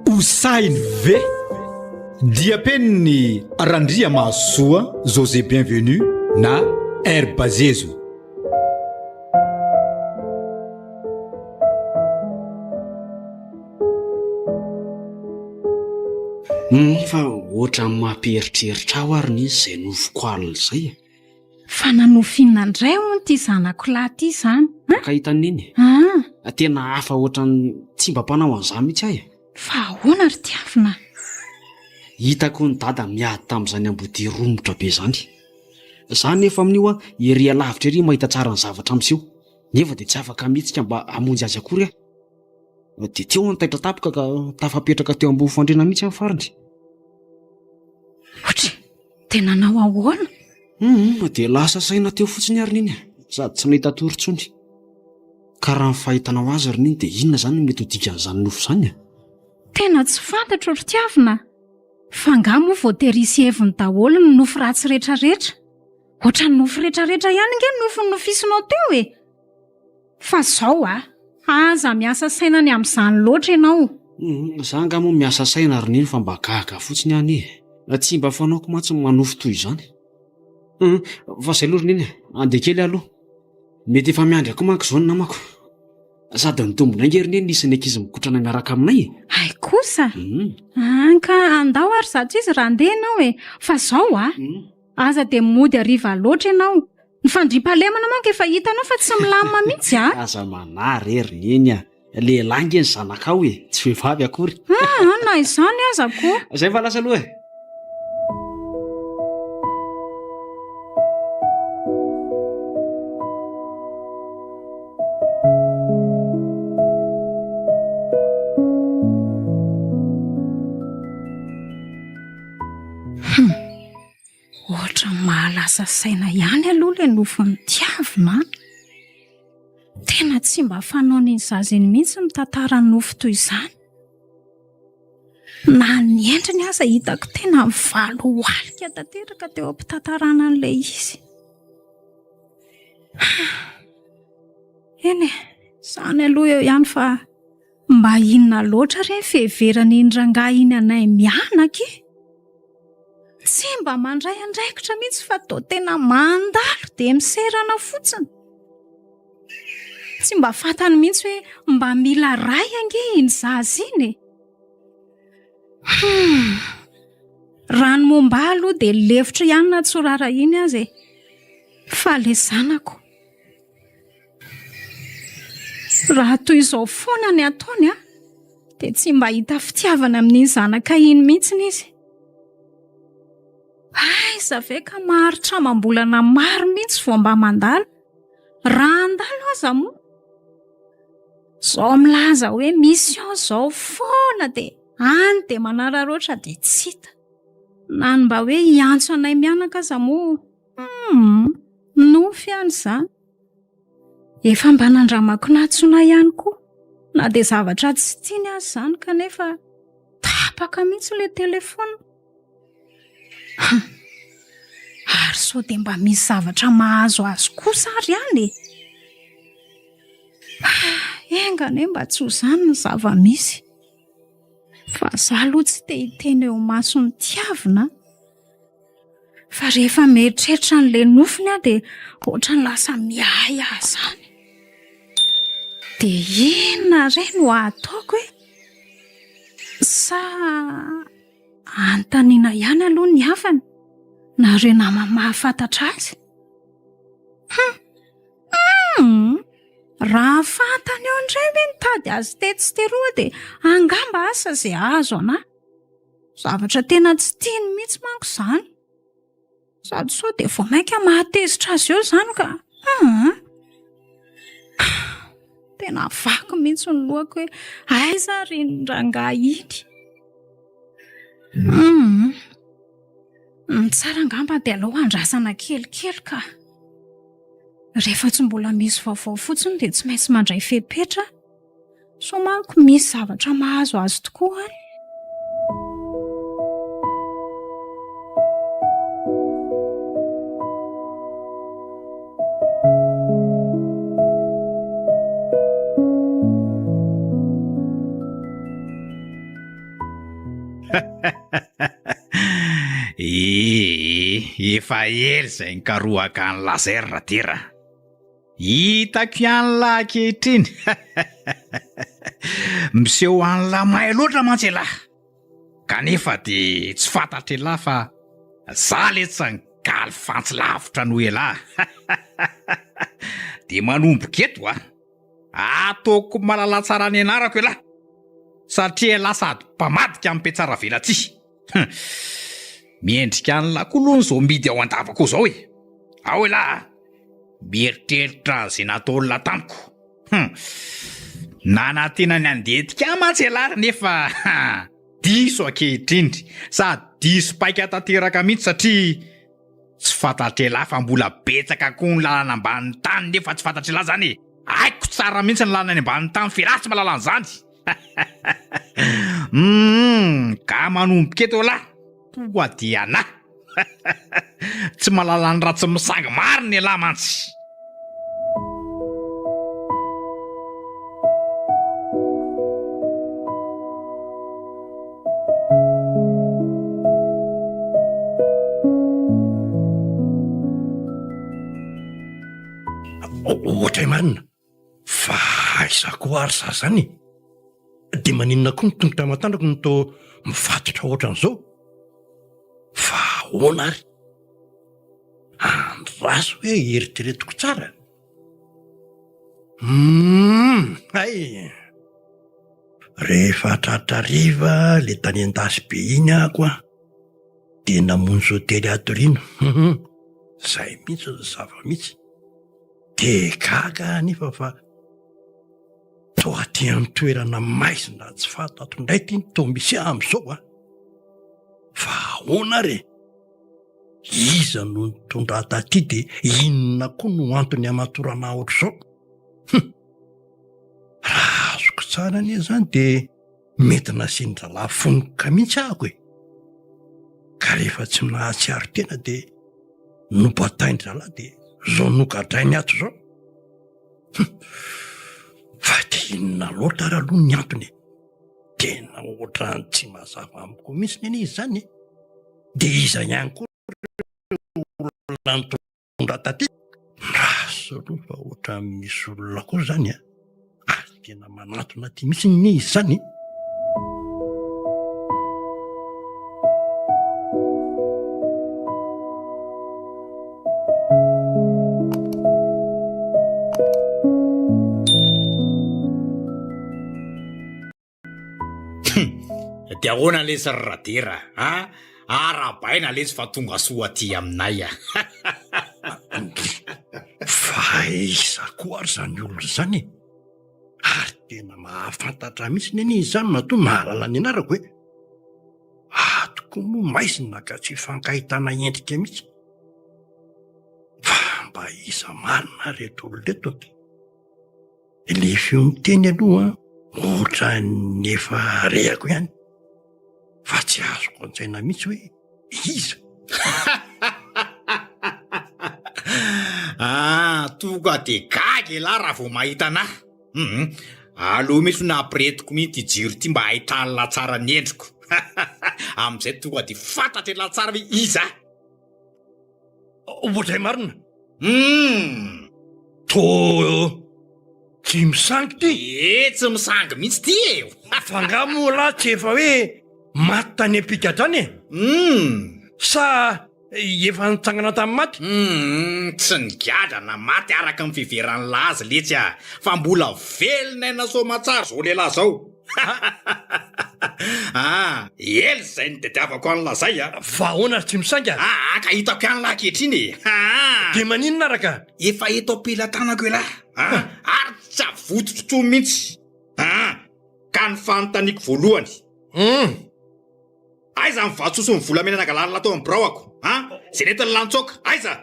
Hosainy ve dia peniny Randria Mahasoa José Bienvenu na R Bazezo. Fa ohatra mampieritreritra aho ary nizy izay nofoko alina izay. Fa nanofina indray hono ty zanako lahy ty izany. Ka hitan'iny. Tena hafa ohatran'ny tsy mba mpanao an'izany mihitsy ahy. Fa ahoana ry tiavina? Hitako ny dada miady tamin'izany ambody romotra be izany. Izany nefa amin'io ery alavitra ery mahita tsara ny zavatra amseho. Nefa dia tsy afaka mihitsika mba hamonjy azy akory aho. Dia teo ny taitra tapoka ka tafapetraka teo ambony fandriana mihitsy amin'ny farany. Ohatry, tena nao ahoana? Dia lasa saina teo fotsiny ary niny, sady tsy nahita tory-tsony. Ka raha ny fahitanao azy ary niny dia inona izany mety ho dikan'izany nofo izany? Tena tsy fantatro ry tiavina. Fa nga moa vao terisy heviny daholo ny nofo ratsy rehetrarehetra. Ohatra ny nofo rehetrarehetra ihany nge nofo ny nofisinao teo e. Fa zao aza miasa saina ny amin'izany loatra ianao. Za nga moa miasa saina ary niny fa mba gaga fotsiny ihany e. Tsy mba fanaoko mantsy manofo toy izany. Fa izay aloha niny, andeha kely aloha. Mety efa miandry ako manko izao ny namako. Sady ny tombona ingery niny nisy ny ankizy mikotrana miaraka aminay. Ay kosa. Ka andao ary zato izy raha andeha ianao e. Fa zao aza dia mody hariva loatra ianao. Ny fandriam-pahalemana manko efa hitanao fa tsy milamina mihitsy Aza manary ery niny lehilahy nge ny zanakao e, tsy vehivavy akory. Na izany aza koa. Izay fa lasa aloha e. Ohatra mahalasa saina ihany aloha le nofony tiavina. Tena tsy mba fanaon'ny zazany mihitsy mitantara ny nofo toy izany. Na ny endriny aza hitako tena mivalo alika tanteraka teo ampitantarana an'ilay izy. Eny izany aloha eo ihany fa mba inona loatra re feheverany indrangahy iny anay mianaka e. Tsy mba mandray andraikitra mihitsy fa toa tena mandalo dia miserana fotsiny. Tsy mba fantany mihitsy hoe mba mila ray ange iny zaza iny. Rano momba aloha dia lefitra ihany na tsorara iny azy e. Fa le zanako, raha toy izao foana ny ataony dia tsy mba hita fitiavana amin'iny zanaka iny mihitsy izy. Aiza ve ka maharitra amam-bolana maro mihitsy vao mba mandalo. Raha andalo aza moa, zao milaza hoe mission zao foana dia any dia manararoatra dia tsy hita. Na ny mba hoe hiantso anay mianaka aza moa, nofy ihany izany. Efa mba nandramako natsona ihany koa, na dia zavatra tsy tiany azy izany kanefa tapaka mihitsy ilay telefona. Ary sao dia mba misy zavatra mahazo azy kosa ary ihany e. Engane mba tsy ho izany ny zava-misy. Fa za aloha tsy te hiteny eo masony tiavina. Fa rehefa mieritreritra an'ilay nofony dia ohatra ny lasa miay ahy izany. Dia inona re no ataoko e? Sa antaniana ihany aloha ny hafany na ireo nama mahafantatra azy. Raha fantany eo indray hoe nitady azy tety sy teroa dia angamba asa izay azo anahy. Zavatra tena tsy tiany mihitsy manko izany. Sady sao dia vao mainka mahatezitra azy eo izany ka. Tena vaky mihitsy ny lohako hoe aiza ry ny rangahy iny. Ny tsara angamba dia aleo andrasana kelikely ka. Rehefa tsy mbola misy vaovao fotsiny dia tsy maintsy mandray fepetra. So manko misy zavatra mahazo azy tokoa any. efa ely zay nkarohaka ny laser ratera. Hitako ihany lahy ankehitriny. Miseho any lamay loatra mantsy lahy. Kanefa dia tsy fantatry lahy fa za le tsy nikaly fantsy lavitra no elahy. Dia manomboka eto ataoko malala tsara ny anarako lahy. Satria lasa mpamadika amin'ny petsara velatsy. Miendrika any lahy kolony zao midy ao an-davako zao e. Ao lahy. Mieritreritra zay nataolona tamiko. Nanantena ny andetika mantsy lahy nefa diso ankehitriny. Sady diso paika tanteraka mihitsy satria tsy fantatry lahy fa mbola betsaka koa ny lalana ambanin'ny tany nefa tsy fantatry lahy zany. Haiko tsara mihitsy ny lalana ambanin'ny tany fa lahy tsy mahalala an'izany. Ka manomboka eto lahy. Toa dia nahy. Tsy mahalala ny ratsy misangy mariny lahy mantsy. Ohatra marina fa aisako ary za zany dia maninona koa ny tongotra matandrako no to mifatotra ohatran'izao. Fa ahoana ary andraso hoe eritreretiko tsara. Hay rehefa tratrariva le tany endasy be iny ako dia namonjy hotely atoriana. Zay mihitsy zava-mihitsy. Dia gaga nefa fa toa aty amin'ny toerana maizina tsy fantatro ndraiky to misy amin'izao fa ahoana re iza no nitondra taty dia inona koa no antony hamatorana ohatr'izao. Raha azoko tsara anie zany dia mety nasendra lafonika mihitsy ahako ka rehefa tsy nahatsiaro tena dia nobataindra lahy dia zao nogadrainy ato zao. Fa dia inona loatra ary aloha ny antony. Tena ohatrany tsy mazava amiko mihitsy ny izy zany. Dia iza ihany koa olona nitondra taty. Raso aloha fa ohatra misy olona koa zany ary tena manatona ty mihitsy ny izy zany. Dia ahoana le radera arabaina le tsy fa tonga soa aty aminay. Fa iza koa ary zany olona zany ary tena mahafantatra mihitsy ny izy zany matoa mahalala ny anarako atoko moa maizina ka tsy fankahitana endrika mihitsy. Fa mba iza marina reto olona reto le feo miteny aloha ohatra ny efa rehako ihany. Fa tsy azoko antsaina mihitsy hoe iza. Tonga dia gaga lahy raha vao mahita anahy. Aloha mihitsy nampiretiko mihitsy jiro ty mba hahitany lahy tsara ny endriko. Amin'izay tonga dia fantatry lahy tsara hoe iza. Ohatra marina. Tsy misangy ty. Tsy misangy mihitsy ty eo. Fa moa lahy tsy efa hoe maty tany ampikadrany sa efa nitsangana tamin'ny maty. Tsy nigadrana maty araka ny fiveran'ny lazy letsy fa mbola velona so matsara zao lehilahy zao. Ely zay ny tadiavako any lazay fa ahoana tsy misangy ka hitako ihany lahy ankehitriny. dia maninona araka efa eto ampelantanako e lahy ary tsy avototrotro mihitsy ka ny fanontaniako voalohany. Aiza ny vatsoso ny volamena nagalanina tao amin'ny braoako zay netiny lantsoka aiza.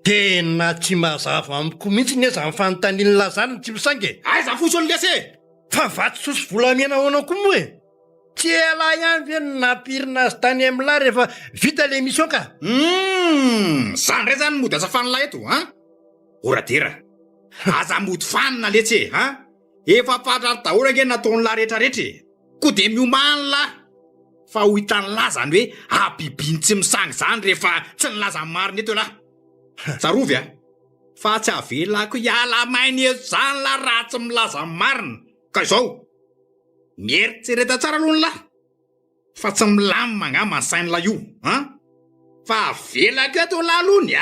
tena tsy mazava amiko mihitsy ny eza nyfanontaniany lazana tsy misangy. Aiza fosony lese fa vatsoso volamena hoanao koa moa tsy ela ihany ve nampirina azy tany amin'ny lahy rehefa vita le mission ka. Zany ray zany mody asa fanila eto oradera aza mody fanina letsy efa fatrany daholo ange nataony lahy rehetrarehetra koa dia miomany lahy fa ho hitany lazany hoe abibiny tsy misangy zany rehefa tsy nilaza marina eto lahy tsarovy a fa tsy avelako hiala mainy eto zany la raha tsy milaza marina ka izao mieritsereta tsara aloha ny lahy fa tsy milamina angamba ny sain'ilay io fa avelako eto lahy alohany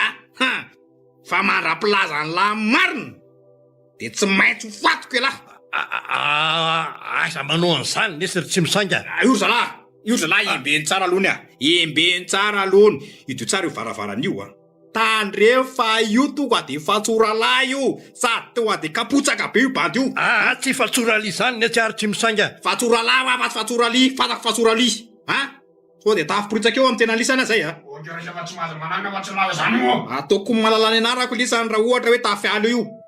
fa mandra-pilaza ny lahy marina de tsy maintsy ho fatiko e lahy asa manao an'izany nesy tsy misanga io zalahy embeny tsara alohany embeny tsara alohany idio tsara io varavaran'io tandreo fa io tonga de fatsoralahy io sady tonga de kapotsaka be io bandy io tsy fatsorali zany ne tsy ary tsy misanga fatsoralahy fa tsy fatsorali fatako fatsorali so de tafipiritsaka eo amin'ny tena lisana zay ataoko malalany anarako lisany raha ohatra hoe tafialo io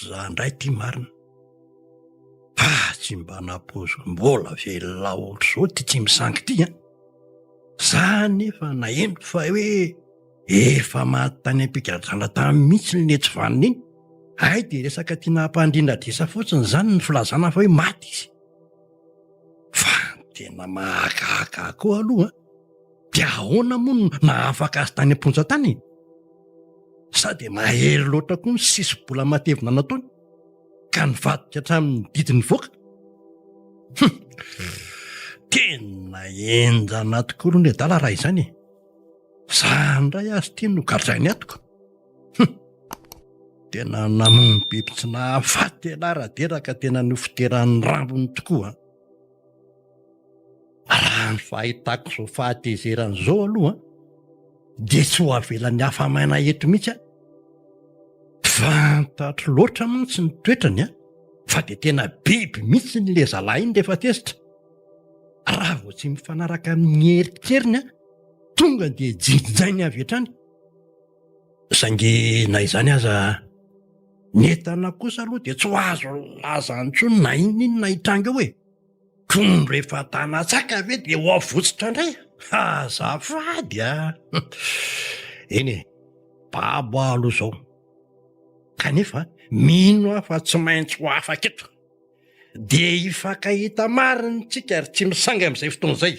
zandray ty marina tsy mba napoziko mbola velona ohatr' zao ty tsy misangy ty za nefa nahendro fa hoe efa matytany ampigadrana tamy mihitsy ny netsy vanina iny ay de resaka tia nampandrindra dresa fotsiny zany ny filazana fa hoe maty izy fa tena mahakaka koa aloha de ahoana moa no nahafaka azy tany amponja tany sady mahery loatra koa ny sisy bola matevina nataony ka nivadika hatramin'ny didiny voaka tena enjana tokoa aloha ny adala raha izany zandray azy ty no gardrainy atoko tena namono biby tsy nahafaty alaraderaka tena nofiteran'ny rambony tokoa raha ny fahitako zao fahatezerany zao aloha de tsy ho avelan'ny hafa-maina eto mihitsy fantatro loatra mantsy ny toetrany fa de tena biby mihitsy ny le zalahy iny rehefa tezitra raha vao tsy mifanaraka amin'ny heritreriny tonga de jinjainy avy etrany saingy na izany aza netana kosa aloha de tsy ho azo lazantsony na ininy na hitranga hoe tondro rehefa tanatsaka ve de ho avotsitra indray azafady eny babo aloha zao kanefa mino afa tsy maintsy ho afaka eto de hifankahita mariny tsika ary tsy misanga amin'izay fotoana izay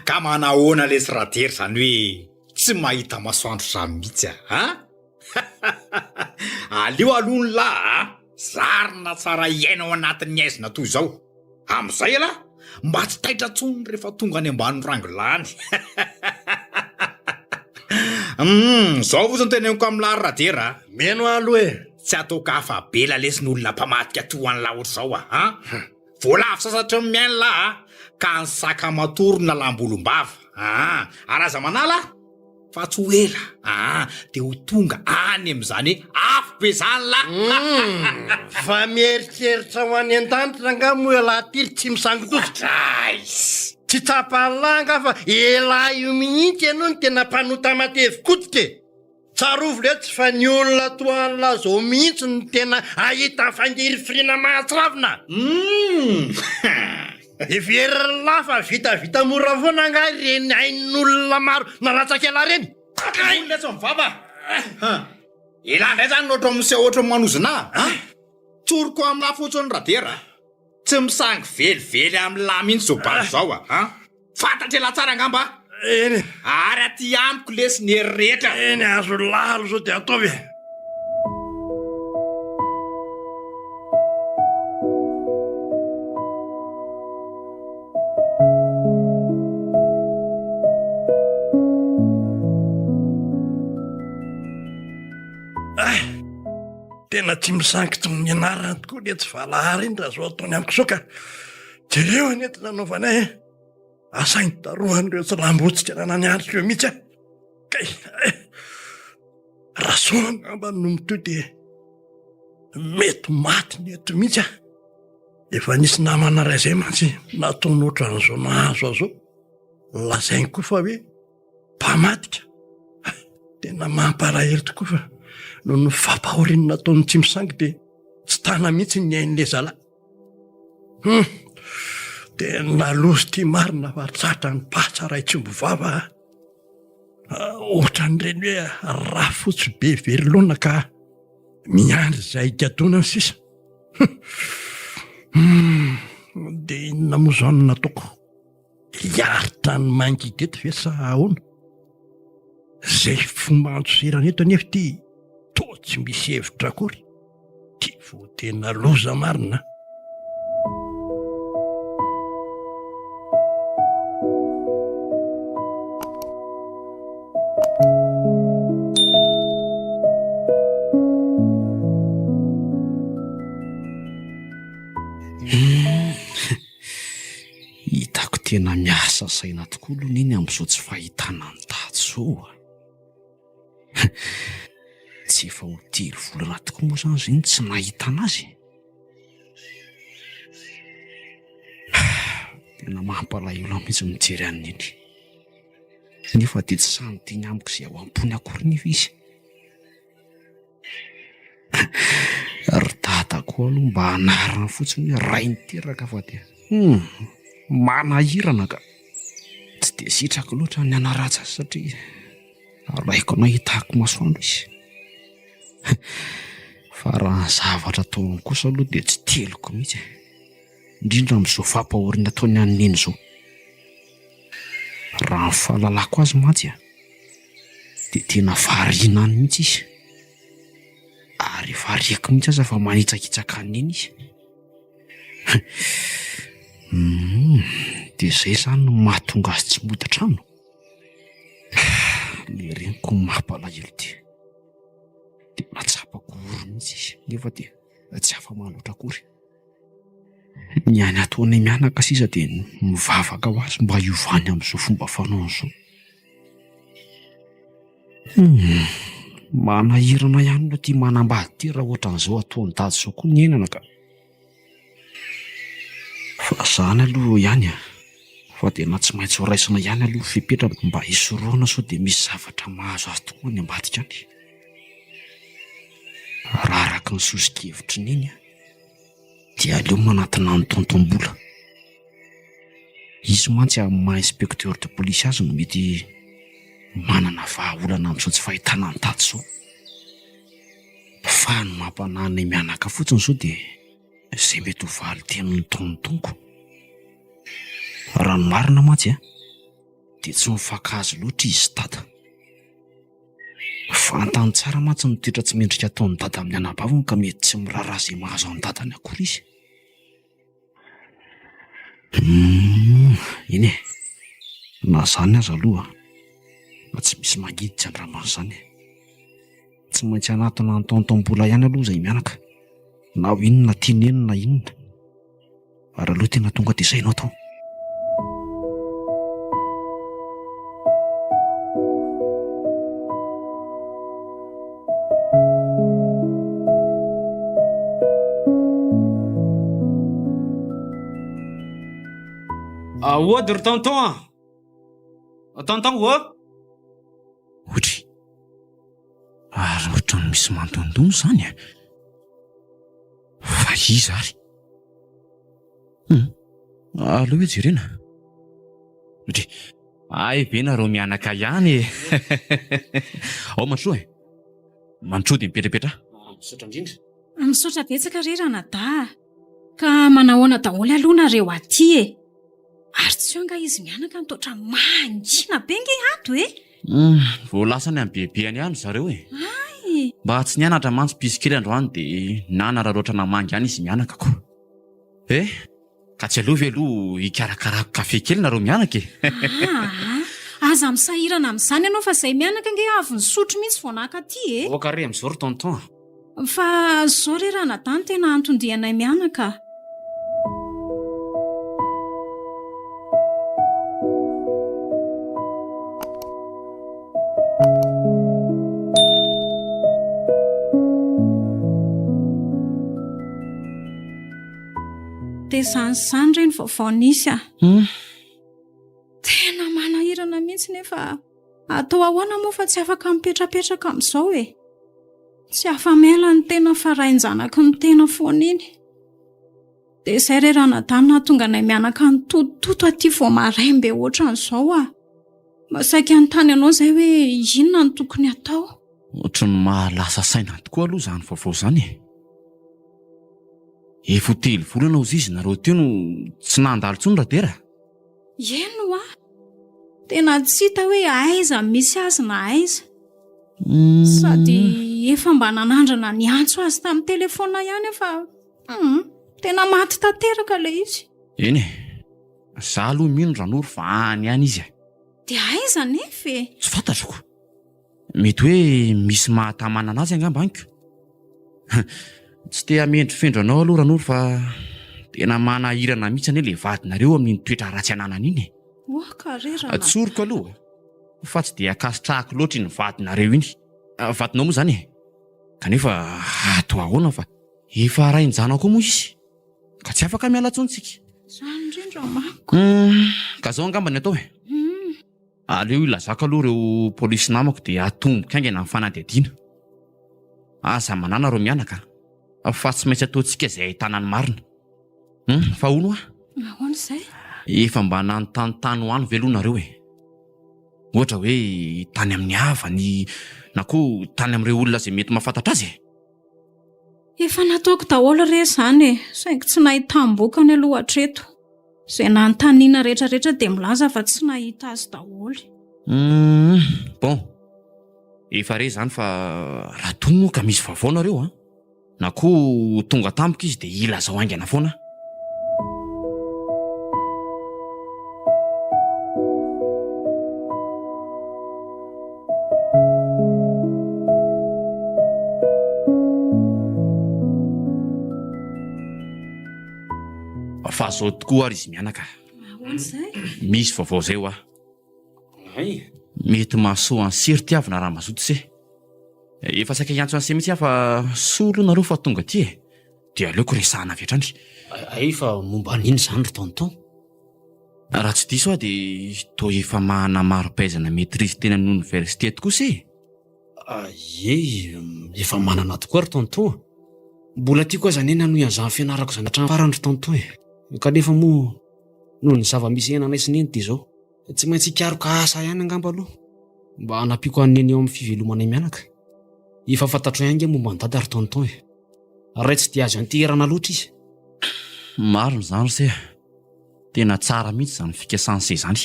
ka manahoana lesy rahatery zany hoe tsy mahita masoandro zany mihitsy alio aloha ny lahy zarina tsara iainao anatin'ny aizina toy izao am'izay ala mba tsy taitra tsony rehefa tonga any ambany rangolany zao fotsiny teneniko amin'ny lary rahatera meno aloha tsy ataoko hafa bela lesy ny olona mpamatika toany laha ohatr' zao voalavo sasatra ny miainy lahy ka ny saka matorona lambolom-bava araza manala fa tsy ho ela de ho tonga any am'izany hoe afo be zany lahy fa mieritreritra ho any an-danitra nga moa elahy tsy misangy totra tsy tapalanga fa elahy io mihitsy ianao ny tena mpanota matevi kotoke tsarovo letsy fa ny olona toan'la zao mihitsy ny tena ahita fangiry firina mahatsiravina every lafa vitavita mora foana nga reny ain'olona maro naratsaka ela reny olona tsy mivava ela ndray zany loatra miseho ohatra manozina tsoroko amin'ny lafotsony radera tsy misangy velively amin'ny lahy mihitsy zao bary zao fantatra ela tsara angamba eny ary aty amiko lesy ny hery rehetra eny azo lalo zao de ataovy tena tsy misangy tsy mianarana tokoa le tsy valahary iny raha zao ataony amiko zao ka jereo anety nanaovanay asainy tarohan'ireo tsy lambotsika nananiaritra eo mihitsy kay raha so angamba no mitoy de mety maty ny eto mihitsy efa nisy namana ray izay mantsy nataony ohatran'izao nahazo azao lazainy koa fa hoe mpamadika tena mampalahelo tokoa fa no ny fampahoriany nataony tsy misangy dia tsy tana mihitsy ny ain'le zalahy tena lozy tia marina fa tsatra ny pahatsara itsombo-vava ohatran'ireny hoe raha fotsy be velona ka miandry izay gadonany sisa dia inona moa izao no nataoko hiaritra ny mangidety ve sa ahoana izay fomba antosirana eto anefa ty toa tsy misy hevitra akory ty vo tena loza marina. Hitako tena miasa saina tokoa aloha neny amin'izao tsy fahitana ny daty zao tsy efa ho tery volana tokoa moa izany izay tsy nahita anazy. Tena mampalahelo mihitsy mijery an'iny nefa dia tsy samy tiany amiko izay ao am-pony akory nefa izy. Ry dada koa aloha mba hanarina fotsiny hoe ray niteraka fa dia manahirana ka tsy dia sitrako loatra ny anaratsy azy satria raiko nahitako masoandro izy. Fa raha ny zavatra ataony kosa aloha dia tsy teloko mihitsy indrindra amin'izao fampahoriana ataony an'iny izao. Raha ny fahalalako azy mantsy dia tena variana any mihitsy izy ary variako mihitsy aza fa manitsakitsaka an'iny izy. Dia izay izany no mahatonga azy tsy mody trano. Le reniko ny mampalahelo ty dia natsapako oro mihitsy izy nefa dia tsy afa-maloatra akory. Ny any ataonay mianaka sisa dia mivavaka ho azy mba hiovany amin'izao fomba fanaony izao. Manahirana ihany no tia manambady ty raha ohatran'izao ataony dady izao koa ny enana ka. Fa izany aloha ihany fa dia na tsy maintsy ho raisina ihany aloha fepetra mba hisoroana sao dia misy zavatra mahazo azy tokoa ny ambadika any. Raha araka ny sosokevitry niny dia aleo manatina ny tontom-bola. Izy mantsy amin'ny maha-inspecteur de police azy no mety manana vahaolana amin'izao tsy fahitana ny dady izao. Fa ny mampanahy ny mianaka fotsiny izao dia izay mety ho valiten'ny tonontonko. Raha ny marina mantsy dia tsy mifankahazo loatra izy dada. Fantany tsara mantsy ny toetra tsy mendrika ataony dada amin'ny anabaviny ka mety tsy miraharaha izay mahazo any dadany akory izy. Iny na izany aza aloha na tsy misy mangiditra ny raman'izany. Tsy maintsy anatona ny tontom-bola ihany aloha izay mianaka na ho inona tinenina inona ary aloha tena tonga dia izay ianao tao. Ahoa ry tonton? Tonton ho? Ohatry ary ohatran'ny misy mandondony izany fa iza ary? Aleo hoe jerena ohatry ve nareo mianaka ihany ao mantroa mantroa dia mipetrapetra. Misaotra indrindra. Misaotra betsaka ry ranadahy ka manahoana daholo aloha nareo aty ary tsy anga izy mianaka mitoatra mangina be nge ato voalasany amin'ny bebeany ihany zareo mba tsy nianatra mantsy pisikely androany dia nanararoatra namangy ihany izy mianaka ko. Ka tsy aloha ve aloha hikarakarako kafe kely nareo mianaka aza misahirana amin'izany ianao fa izay mianaka nge avy ny sotro mihitsy vao naka aty voaka re amin'izao ry tonton. Fa zao ry ranadahy no tena antondianay mianaka. fampifangatesanyzany reny vaovaonisy tena manahirana mihitsy nefa atao ahoana moa fa tsy afaka mipetrapetraka amin'izao tsy afa-miala ny tena farainjanaky ny tena foana iny dia izay reranadany tonga nay mianaka ny totototo aty vao maraimbe ohatran'izao masaika ny tany anao izay hoe inona ny tokony atao. Ohatry ny mahalasa saina tokoa aloha izany vaovao izany efa telo volana ozy izy nareo teo no tsy nandalo tsony raha dera. Eno tena tsy hita hoe aiza misy azy na aiza sady efa mba nanandrana ny antso azy tamin'ny telefona ihany efa tena maty tanteraka ilay izy. Eny za aloha mino ranoro fa any ihany izy dia aiza nefa tsy fantatroko, mety hoe misy mahatamana anazy angamba aniko. Tsy te hamendrifendro anao aloha ranoro fa tena manahirana mihitsy anie ilay vadinareo amin'ny toetra ratsy ananana iny. Atsoriko aloha fa tsy dia akasitrahako loatra ny vadinareo iny. Vadinao moa izany kanefa atao ahoana fa efa rain-janako moa izy ka tsy afaka miala tsontsika. Izany indrindra manko. Ka zao angamba ny atao aleo ilazako aloha ireo polisy namako dia atomboka aingana amin'ny fanadihadiana. Aza manana reo mianaka fa tsy maintsy ataontsika izay ahitana ny marina. Fa hono ahoana izay? Efa mba nanontany ho any velonareo ohatra hoe tany amin'ny havany na koa tany amin'ireo olona izay mety mahafantatra azy. Efa nataoko daholo re izany saingy tsy nahita mbokany aloha hatreto. Izay nanontaniana rehetrarehetra dia milaza fa tsy nahita azy daholo. Bon efa re izany fa raha toa ka misy vaovao nareo na koa tonga tampoka izy dia ilazao aingana foana. Fa zao tokoa ary izy mianaka. Misy vaovao zay mety mahasoa ny sery-tiavina raha mazoto se. Efa saika hiantso an'se mihitsy fa solo nareo fa tonga ty dia aleoko resahana avy hatrany. Fa momba n'iny izany ry tonton? Raha tsy diso dia toa efa mahana maro-pahaizana maîtrise teny amin'ny université tokoa se. Efa manana tokoa ry tonton. Mbola tiako aza neny hanohy an'izany fianarako izany hatrany farany ry tonton kanefa moa noho ny zava-misy enanay sy neny dia izao tsy maintsy hikaroka asa ihany angamba aloha mba hanapiako aneny eo amin'ny fivelomanay mianaka. Efa fantatro ihany momba ny dada ry tonton ray tsy dia azo anterana loatra izy. Marina izany se tena tsara mihitsy izany fikasany se izany.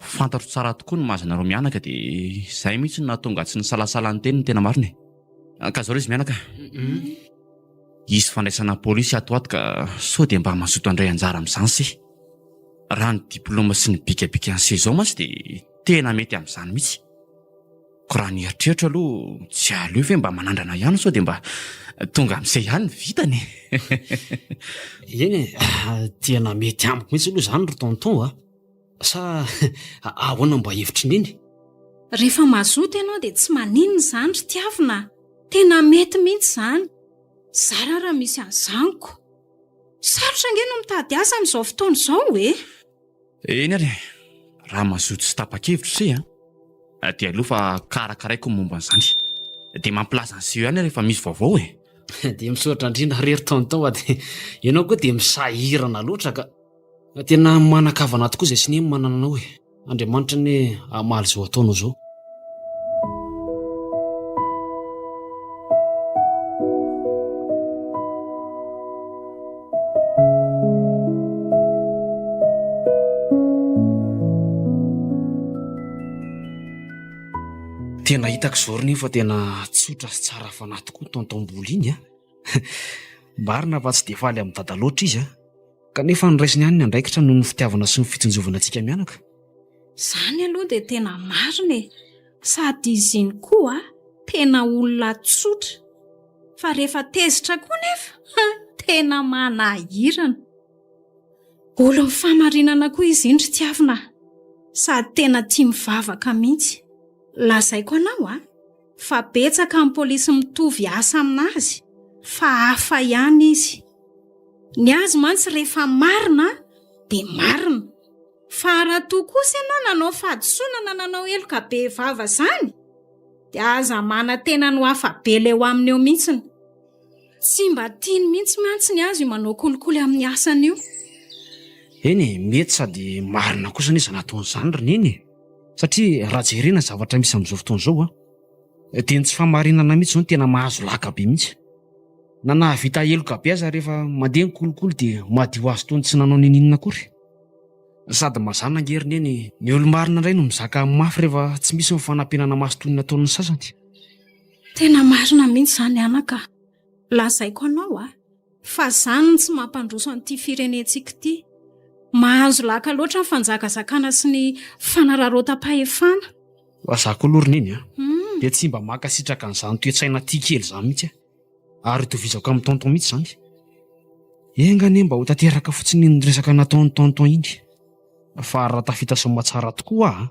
Fantatro tsara tokoa ny mahazanareo mianaka dia izay mihitsy nahatonga tsy nisalasala ny teniny tena marina. Ka zao izy mianaka isy fandraisana polisy atoato ka sao dia mba mazoto andray anjara amin'izany se. Raha ny diplôma sy ny bikabika ny se izao mantsy dia tena mety amin'izany mihitsy. Ko raha ny eritreritra aloha tsy aleo ve mba manandrana ihany sao dia mba tonga amin'izay ihany ny vitany. Tena mety amiko mihitsy aloha izany ry tonton sa ahoana mba hevitry neny? Rehefa mazoto ianao dia tsy maninona izany ry tiavina. Tena mety mihitsy izany. Zara raha misy an'izaniko. Sarotra ange no mitady asa amin'izao fotoana izao Eny ary raha mazoto sy tapa-kevitra se dia aloha fa karakaraiko momba an'izany dia mampilaza an'izay ihany rehefa misy vaovao dia misaotra indrindra rery tonton dia ianao koa dia misahirana loatra ka tena manakavana tokoa izay sy ny manana anao Andriamanitra ny hamaly izao ataonao izao. Tena hitako izao ry fa tena tsotra sy tsara fanahy tokoa tonton-boly iny marina fa tsy dia faly amin'ny dada loatra izy kanefa niraisiny ihany ny andraikitra noho ny fitiavana sy ny fitsinjovana antsika mianaka. Izany aloha dia tena marina sady izy iny koa tena olona tsotra fa rehefa tezitra koa nefa tena manahirana. Olo mifamarinana koa izy iny ry tiavina sady tena tia mivavaka mihitsy. Lazaiko anao fa betsaka amin'ny polisy mitovy asa aminazy fa hafa ihany izy. Ny azy mantsy rehefa marina dia marina. Fa raha toa kosa ianao nanao fahadisoana nanao eloka be vava izany dia aza mana tena no hafa be leo aminy eo mihitsiny. Tsy mba tiany mihitsy mantsy ny azy io manao kolikoly amin'ny asany io. Eny mety sady marina kosa ny izy nataon'izany roneny, satria raha jerena zavatra misy amin'izao fotoana izao dia ny tsy fahamarinana mihitsy zao no tena mahazo laka be mihitsy. Na nahavita eloka be aza rehefa mandeha ny kolikoly dia madio azy tony tsy nanao ninina akory. Sady mazana ngerineny ny olo-marina indray no mizaka mafy rehefa tsy misy ny fanampenana maso toy ny nataon'ny sasany. Tena marina mihitsy izany anaka. Lazaiko anao fa izany tsy mampandroso an'ity firenentsika ity. Mahazo laka loatra ny fanjakazakana sy ny fanararotam-pahefana. Wazako aloroneny dia tsy mba makasitraka an'izany toe-tsaina tia kely izany mihitsy ary tovizako amin'ny tonton mihitsy izany. Engane mba ho tanteraka fotsiny ny resaka nataon'ny tonton iny. Fa raha tafita somatsara tokoa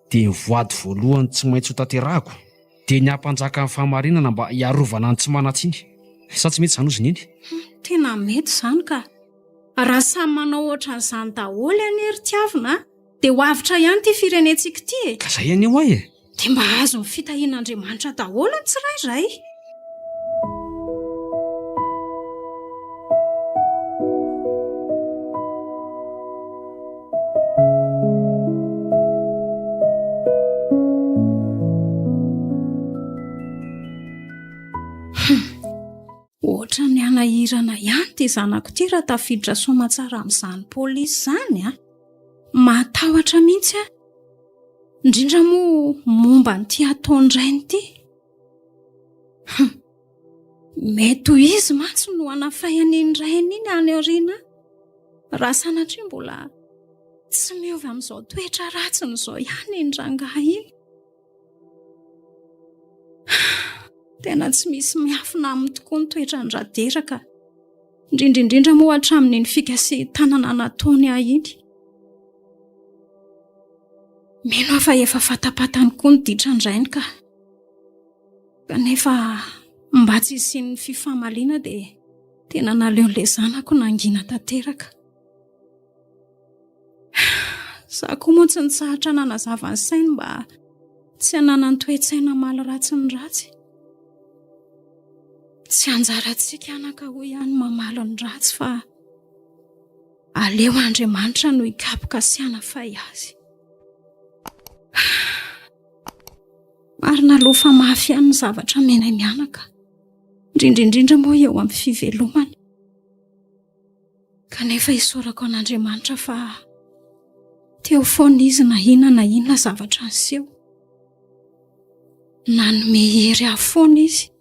dia ny voady voalohany tsy maintsy ho tanterahako dia ny hampanjaka ny fahamarinana mba hiarovana ny tsy manatsiny. Sa tsy mety izany ozy neny? Tena mety izany ka. Raha samy manao ohatran'izany daholo any ery tiavina dia ho avitra ihany ity firenentsika ity. Ka izay any eo ahy dia mba azo ny fitahian'Andriamanitra daholo ny tsirairay. Ohatra ny anahirana ihany ty zanako ty raha tafiditra somatsara amin'izany polisy izany matahotra mihitsy indrindra moa momba n'ity ataondrainy ity. Mety ho izy mantsy no anafahany iny rainy iny any aoriana raha sanatria mbola tsy miovy amin'izao toetra ratsiny izao ihany iny rangahy iny. Tena tsy misy miafina aminy tokoa ny toetra ny raderaka, indrindra moa hatramin'ny fikasehtanana nataony ahy iny. Mino aho fa efa fatapatany koa ny ditrandrainy ka. Kanefa mba tsy isian'ny fifamaliana dia tena naleon'ilay zanako nangina tanteraka. Za koa moa tsy nitsahatra nanazava ny sainy mba tsy hanana ny toe-tsaina maly ratsy ny ratsy. Tsy anjarantsika anaka ho ihany mamaly ny ratsy fa aleo Andriamanitra no hikapoka sy hanafay azy. Marina aloha fa mafy ihany ny zavatra menay mianaka, indrindra moa eo amin'ny fivelomany. Kanefa isorako an'Andriamanitra fa teo foana izy na inona zavatra niseho. Nanome hery aho foana izy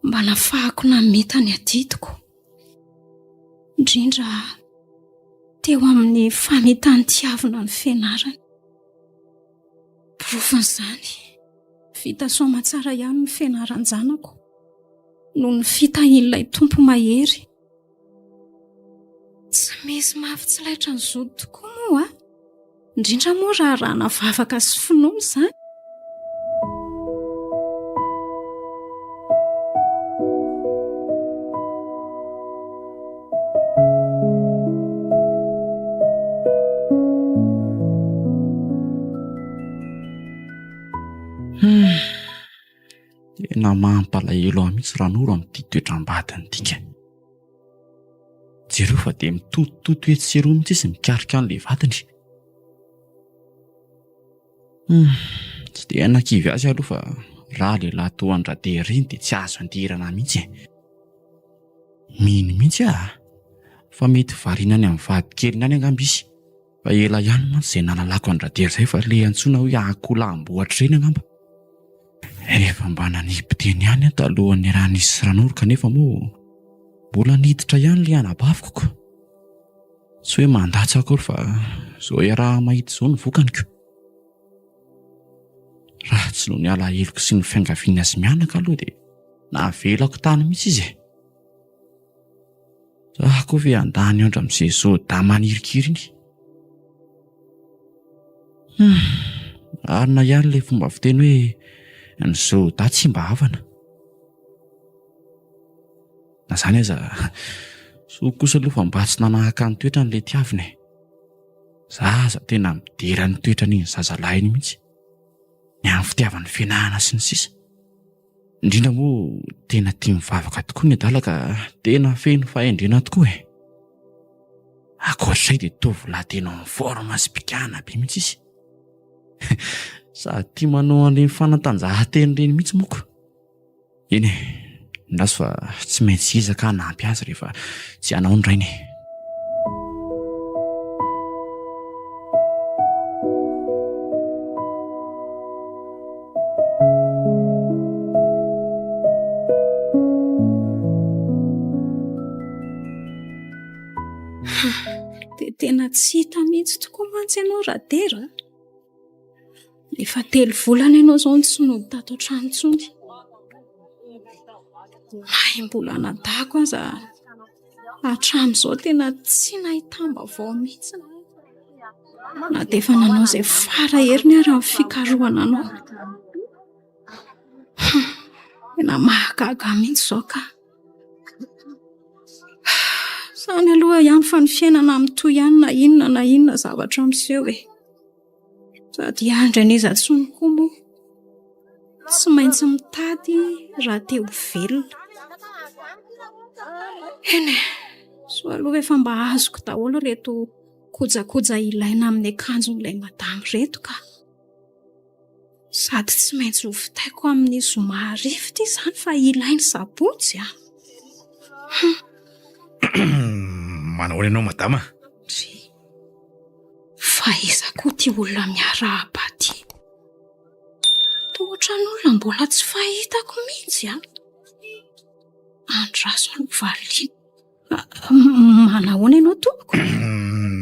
mba nafahako nameta ny adidiko, indrindra teo amin'ny fametan-tiavina ny fianarany. Profan'izany vita somatsara ihany ny fianaran-janako noho ny fitahian'ilay tompo mahery. Tsy misy mafy tsy laitra ny zody tokoa moa indrindra moa raha navavaka sy finoana izany. Tena mampalahelo ahy mihitsy raha noro amin'ity toetram-badiny tika. Jereo fa dia mitotototo hoe tsy eroa mihitsy izy mikarika an'ilay vadiny. Tsy dia hanan-kivy azy aloha fa raha lehilahy toa andradery iny dia tsy azo andirana mihitsy. Mino mihitsy fa mety varinany amin'ny vady kely any angamba izy. Fa ela ihany mantsy izay nalalako andradery izay fa ilay antsoina hoe akolamboatra ireny angamba. Efa mba nanipiteny ihany talohan'ny raha nisy ranoro kanefa moa mbola niditra ihany ilay anabaviko. Tsy hoe mandatsy akory fa izao raha mahita izao ny vokaniko. Raha tsy noho ny alahelo sy ny fiangaviana sy mianaka aloha dia navelako tany mihitsy izy. Raha koa ve andany andra amin'izay zao da manirikiry iny. Arina ihany ilay fomba fiteny hoe ny zao da tsy mba havana. Na zany aza so kosa aloha fa mba tsy nanahaka ny toetra n'ilay tiavina e. Zaza tena midera ny toetra n'iny zazalahy iny mihitsy, ny amin'ny fitiavany fianahana sy ny sisa. Indrindra moa tena tia mivavaka tokoa ny adala ka tena feno fahendrena tokoa e. Akoatr'izay dia tovolahy tena en forme sy pikana be mihitsy izy. Sady tia manao an'ireny fanatanjahantena ireny mihitsy moko. Eny e, ndaso fa tsy maintsy izaka hanampy azy rehefa tsy hanao ny rainy. Dia tena tsy hita mihitsy tokoa mantsy ianao radera. Efa 3 volana ianao izao tsy nody tato an-trano intsony. Mbola nadako aza hatramin'izao tena tsy nahitam-baovao mihitsy. Na dia efa nanao izay fara heriny ary amin'ny fikarohana anao. Tena mahagaga mihitsy izao ka. Sany aloha ihany fa ny fiainana mitoy ihany na inona zavatra miseho e. Sady andra n'iza tsony koa moa. Tsy maintsy mitady raha te ho velona. Eny e, so aloha efa mba azoko daholo reto kojakoja ilaina amin'ny akanjon'ilay madamo reto ka. Sady tsy maintsy ho vitaiko amin'ny zoma rivotra izany fa ilainy sabotsy a. Manao ianao madama? Fa iza koa ty olona miarahaba ty. Toa ohatran'olona mbola tsy fahitako mihitsy a. Andraso ny valiana. Manahoana ianao tompoko?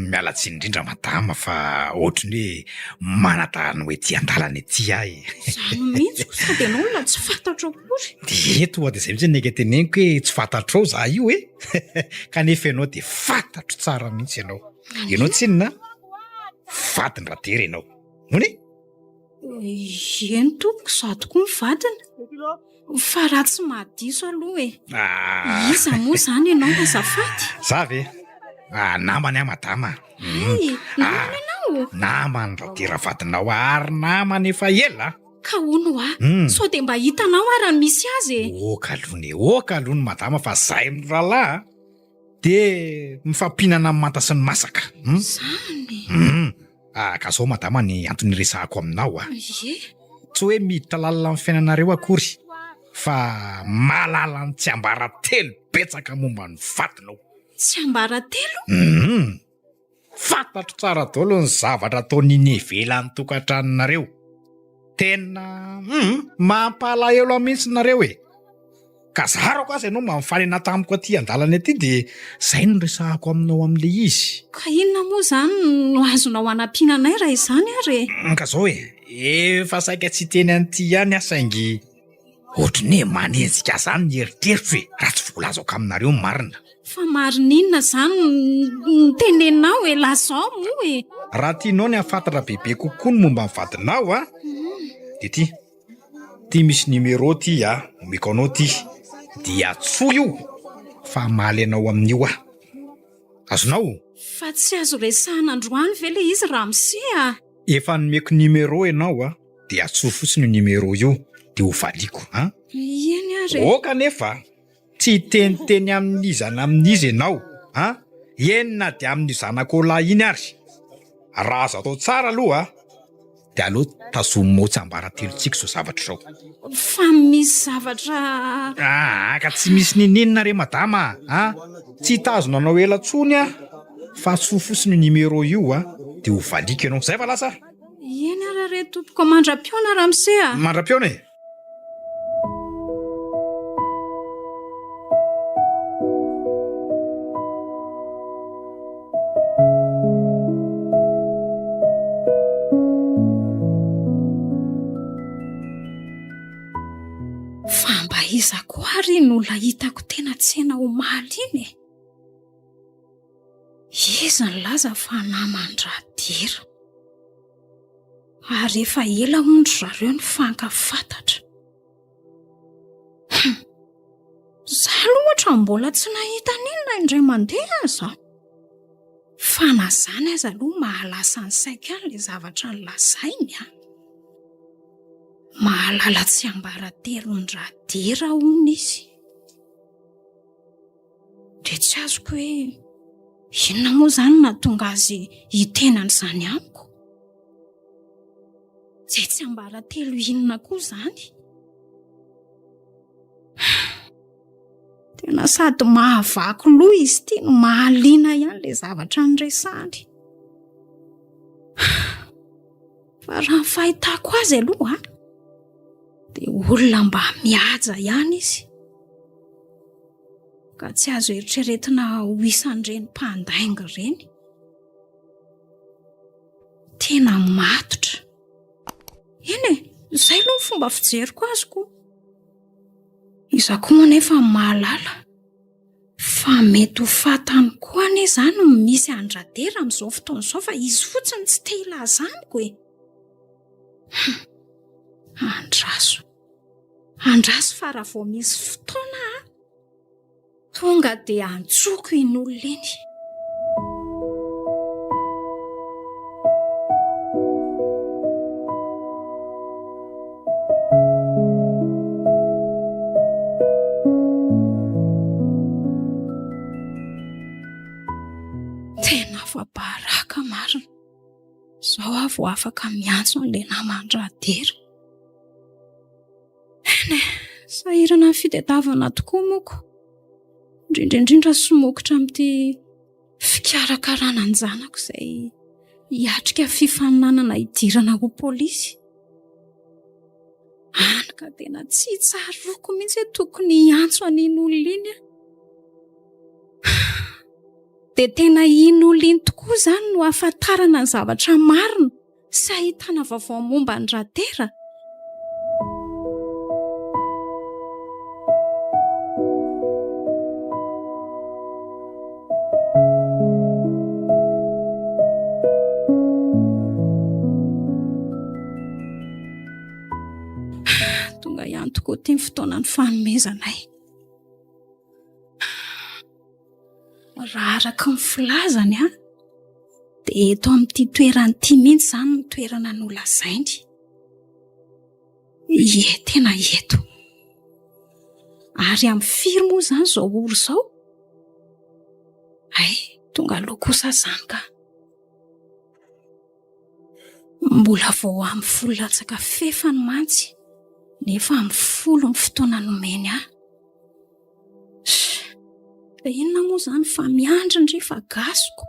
Miala tsiny indrindra madama fa ohatran'ny hoe manatahana hoe ty andalana ety ahy. Izany mihitsy ko sady ianao olona tsy fantatro akory. Dia toa dia izay mihitsy neka teneniko hoe tsy fantatrao za io e. Kanefa ianao dia fantatro tsara mihitsy ianao. Ianao tsinona? Vadiny radera ianao. Mony? Eny tompoko sady koa mivadina. Fa raha tsy mahadiso aloha e. Iza moa izany ianao azafady? Za ve? Namany madama. Namana ianao? Namany radera vadinao ary namany efa ela. Ka hono so dia mba hitanao ary ny misy azy e. Oka alony madama fa zahay amin'ny rahalahy dia mifampihinana amin'ny manta sy ny masaka. Zany. Ka zao madama ny antony resahako aminao a. Ie. Tsy hoe miditra lalina amin'ny fiainanareo akory fa malala ny tsy ambaratelo betsaka momba ny vadinao. Tsy ambaratelo? Fantatro tsara daholo ny zavatra ataon'iny ivelan'ny tokantranonareo. Tena mampalahelo mihitsy nareo e. Ka zarako azy ianao mamifalina tamiko aty andalana aty dia izay no resahako aminao amin'ilay izy. Ka inona moa izany no azonao hanampiananay raha izany ary? Ka zao e, efa saika tsy teny an'ity ihany saingy ohatran'ny hoe manenjika izany ny eritreritro e raha tsy voalazako aminareo ny marina. Fa marina inona izany ny tenenao e lazao moa e. Raha tianao ny hafantatra bebe kokoa ny momba ny vadinao a dia ty misy numéro ty omeko anao ty dia tsoa io fa maly anao amin'io a. Azonao? Fa tsy azo resahana androany ve le izy raha misea? Efa nomeko numéro ianao a dia atsoa fotsiny io numéro io dia ho valiko a. Eny ary. Oka nefa tsy teniteny amin'izana amin'izy ianao a. Enina dia amin'ny zanak'olahy iny ary. Raha azo atao tsara aloha dia aloha tazominao tsy ambaratelontsika izao zavatra izao. Fa misy zavatra. Ka tsy misy ninina re madama tsy tazona anao ela tsony fa tsoa fotsiny numéro io dia ho valiko ianao. Zay fa lasa? Eny ary re tompoko mandram-piona raha misea. Mandram-piona e. Iza koa ary no olona hitako tena tsena ho maly iny e. Iza ny laza fa namany radera. Ary efa ela ondry zareo ny fankafantatra. Zaho aloha ohatra mbola tsy nahita n'inona indray mandeha zaho. Fa na zany aza aloha mahalasa ny saiko ihany ilay zavatra nolazainy a. Mahalala tsy ambaratelon-dradera hono izy. De tsy azoko hoe inona moa zany nahatonga azy hitenan'izany amiko. Dia tsy ambaratelo inona koa zany. Tena sady mahavaky loha izy ity no mahaliana ihany ilay zavatra niresahany. Fa raha ny fahitako azy aloha dia olona mba mihaja ihany izy. Ka tsy azo eritreretina ho isan'ireny mpandainga ireny. Tena matotra. Eny izay aloha ny fomba fijeriko azy koa. Iza koa nefa mahalala fa mety ho fantany koa ane izany no misy andradera amin'izao fotoana izao fa izy fotsiny tsy te hilaza amiko e. Andraso fa raha vao misy fotoana tonga dia antsoko iny olona iny. Tena fa baraka marina. Zao avo afaka miantso an'ilay naman-dradera. Sahirana ny fitadiavana tokoa moko. Indrindra somokotra amin'ity fikarakarana ny zanako izay hiatrika fifaninanana hidirana ho polisy. Ka tena tsy tsaroko mihitsy hoe tokony hiantso an'iny olona iny. Dia tena iny olona iny tokoa izany no ahafantarana ny zavatra marina sy ahitana vaovao momba ny radera. Tonga ihany tokoa ity ny fotoanany fanomezanay. Raha araka ny filazany dia eto amin'ity toerana ity mihitsy izany ny toerana nolazainy. Tena eto. Ary amin'ny firy moa izany izao oro izao? Tonga aloha kosa izany ka. Mbola vao amin'ny folo latsaka fefany mantsy nefa amin'ny folo ny fotoana nomeny Dia inona moa izany fa miandry ndry fa gasiko.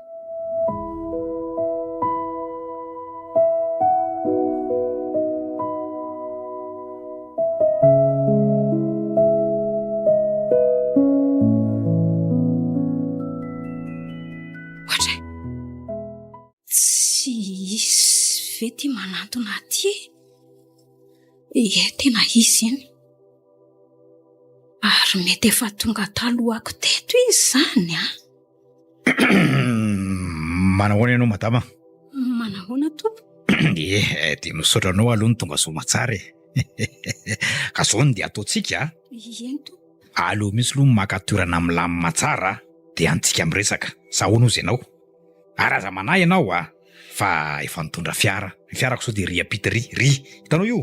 Ohatra tsy isy vety manantona aty. Tena izy iny. Ary mety efa tonga talohako teto izy izany Manahoana ianao madama? Manahoana tompo? Dia misaotra anao aloha ny tonga soamantsara e. Ka zao ny dia ataontsika Eny tompo. aloha misy aloha maka toerana milamina tsara dia antsika miresaka. Sahoana ozy ianao? Ary aza manahy ianao fa efa nitondra fiara. Ny fiarako sao dia ry apita ry. Hitanao io?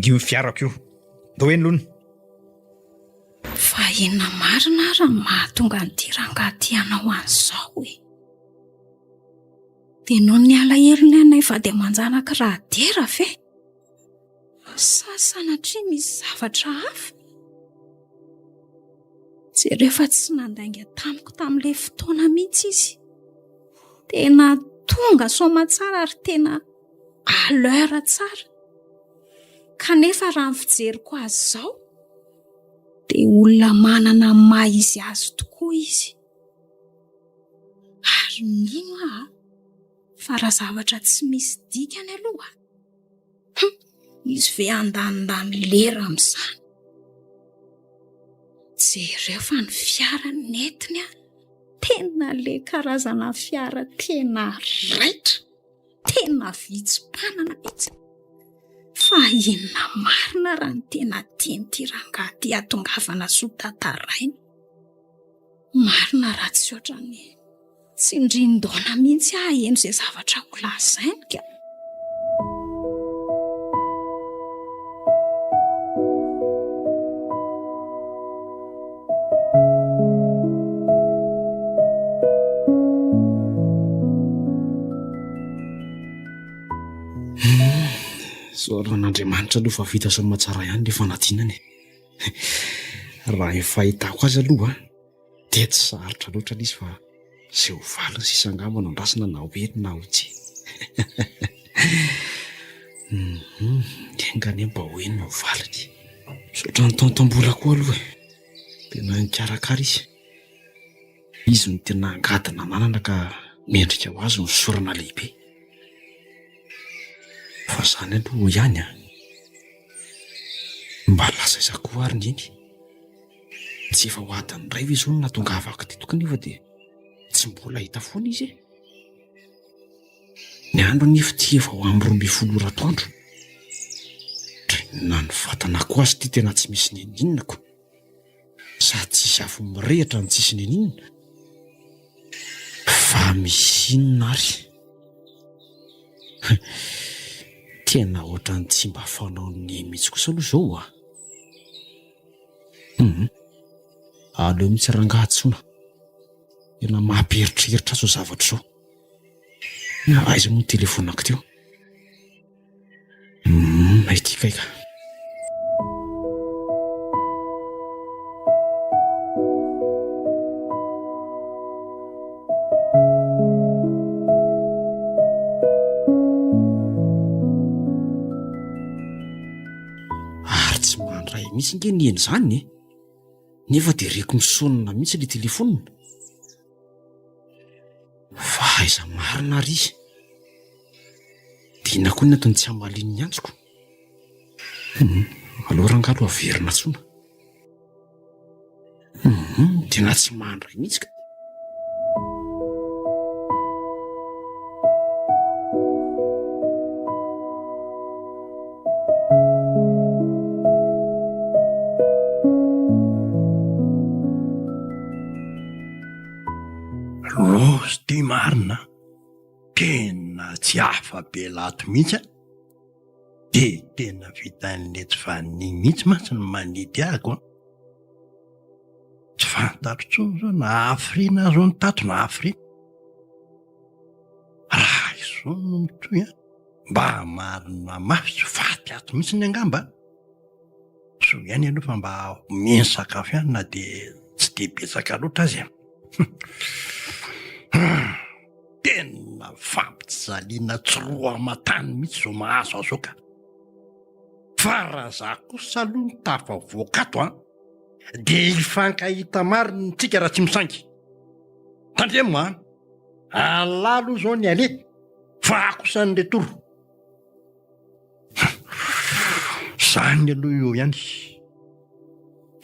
Io fiarako io. Dao eny lony. Fa inona marina raha mahatonga ny rangahy anao an'izao e. Dia noho ny alahelo anay fa dia manjanaka radera ve? Sa sanatria misy zavatra hafa? Jereo fa tsy nandainga tamiko tamin'ilay fotoana mihitsy izy. Tena tonga soamantsara ary tena à l'heure tsara. Kanefa raha ny fijeriko azy izao dia olona manana maha izy azy tokoa izy. Ary mino fa raha zavatra tsy misy dikany aloha izy ve andanindany lera amin'izany. Jereo fa ny fiara netiny tena le karazana fiara tena raitra, tena vitsim-panana mihitsy. Fa inona marina raha ny tena tianyity rangahy ty atongavana sotatarainy. Marina raha tsy ohatran'ny tsindrin-daona mihitsy eno izay zavatra ho lazainy ka. Soaran'Andriamanitra aloha fa vita sy mahatsara ihany le fanadinany. Raha ny fahitako azy aloha dia tsy sarotra loatra izy fa izay ho valiny sisa angamba no andrasina na ho eny na ho tsy. Engany mba ho eny na ho valiny. Misaotra ny tontom-bola koa aloha. Tena nikarakara izy. Izy no tena angadina nanana ka mendrika ho azy ny sorana lehibe. Fa zany aloha ihany mba lazaizako ariny iny. Tsy efa ho adiny ray izy hono natongavako ty tokony nefa dia tsy mbola hita foana izy. Ny andro nefa ty efa ho amin'ny 12 ratoandro. Na ny vatana ko azy ty tena tsy misy neninako. Sady tsisy afo mirehitra ny tsisy neninina. Fa misy inona ary. Tena ohatran'ny tsy mba fanao ny mihitsy kosa aloha zao aleo mihitsy rangahatsona. Tena mamperitreritra azo zavatra zao. Aiza moa ny telefonako teo? Maitikaika. Misy nge nieny zany nefa dia reko misonona mihitsy le telefonina. Fa aiza marina ry. Dina koa ny atony tsy hamaliny ny antsoko. Aleo rangalo averina tsona. Tena tsy mandray mihitsy ka. Rosy ty marina, tena tsy afa-be lato mihitsy dia tena vitan'le tsy vaniny mihitsy mantsy ny manidy ahako. Tsy fantatro tsony zao na hafirina zao ny tato na hafirina. Raha izao no mitoy mba marina mafy tsy faty ato mihitsy ny angamba. So ihany aloha fa mba miheny sakafo ihany na dia tsy dia betsaka loatra azy. Tena fampijaliana tsiroa aman-tany mihitsy zao mahazo azo ka. Fa raha za kosa aloha ny tafavoakato dia hifankahita marina tsika raha tsy misangy. Tandremo alalo zao ny alety fa kosa ny retoro. Zany aloha eo ihany.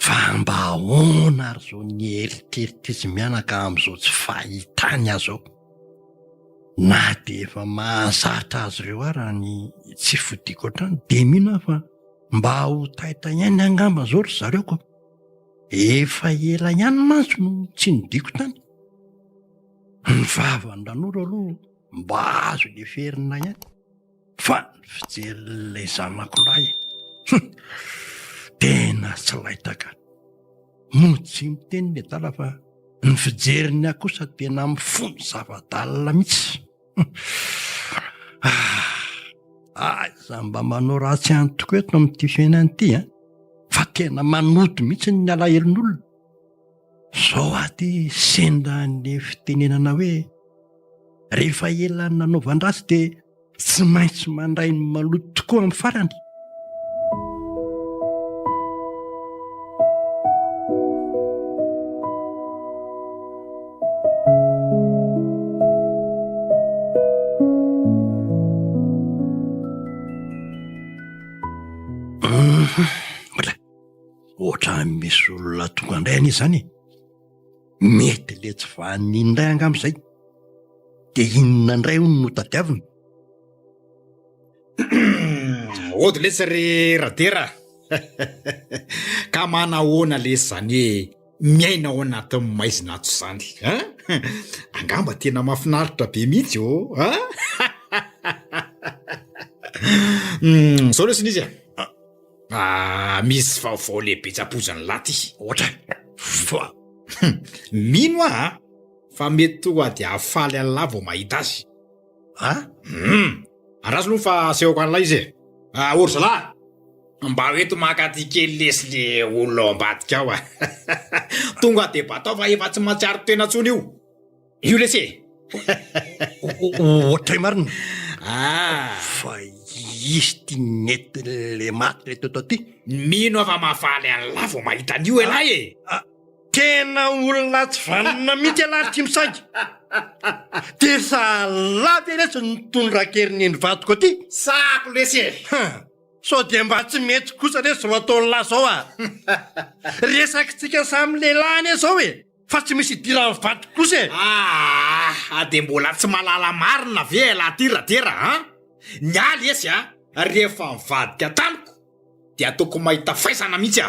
Fa mba ahoana ary zao ny eritreritry mianaka amin'izao tsy fahitany azo. Na dia efa mahazatra azy ireo ara ny tsy fodiko ohatrany dia mino fa mba ho taitra ihany angamba zao ry zareo ko. Efa ela ihany mantsy no tsy nodiko tany. Ny vavany ranoro aloha mba azo le ferina ihany. Fa ny fijerilay zanakolahy tena tsy laitaka. Moa tsy miteny le dala fa ny fijeriny aho kosa tena mifono zava-dalina mihitsy. Aiza mba manao ratsy ihany tokoa eto amin'ity fiainany ity fa tena manoto mihitsy ny alahelon'olona. Zao aty sendra ny fitenenana hoe rehefa elany nanaovan-dratsy dia tsy maintsy mandray ny maloto tokoa amin'ny farany. Oatra misy olona tonga indray anie zany. Mety le tsy vanindray angam'izay. Dia inona indray hono no tadiavina? ody lesy ry radera ka manahoana lesy zany hoe miaina ao anatin'ny maizinatso zany a angamba tena mahafinaritra be mihitsy a zao lesy n'izy misy vaovao lehibe tsapozany laty ohatra fa mino fa mety tonga dia afaly an'la vao mahita azy andraso aloha fa sehoko an'lay izy ory zalahy mba hoeto makaty kely lesy le olona ao ambadika ao tonga de batao fa efa tsy matsiaro tena tsony io lesy ohatra marina fa izy ty nety le maty le teto aty mino fa mahafaly an'la vao mahita an'io elahy tena olona tsy vanina mihitsy alary ty misagy de salavy lesy nitondra-keriny eny vatoko aty sako lesy sao de mba tsy mety kosa lesy ho ataony lazao resakitsika samy lehilahy ane zao fa tsy misy idiran'ny vatoko kosa de mbola tsy malala marina ve laha ty radera nyaly esy rehefa mivadika tamiko de ataoko mahita faisana mihitsy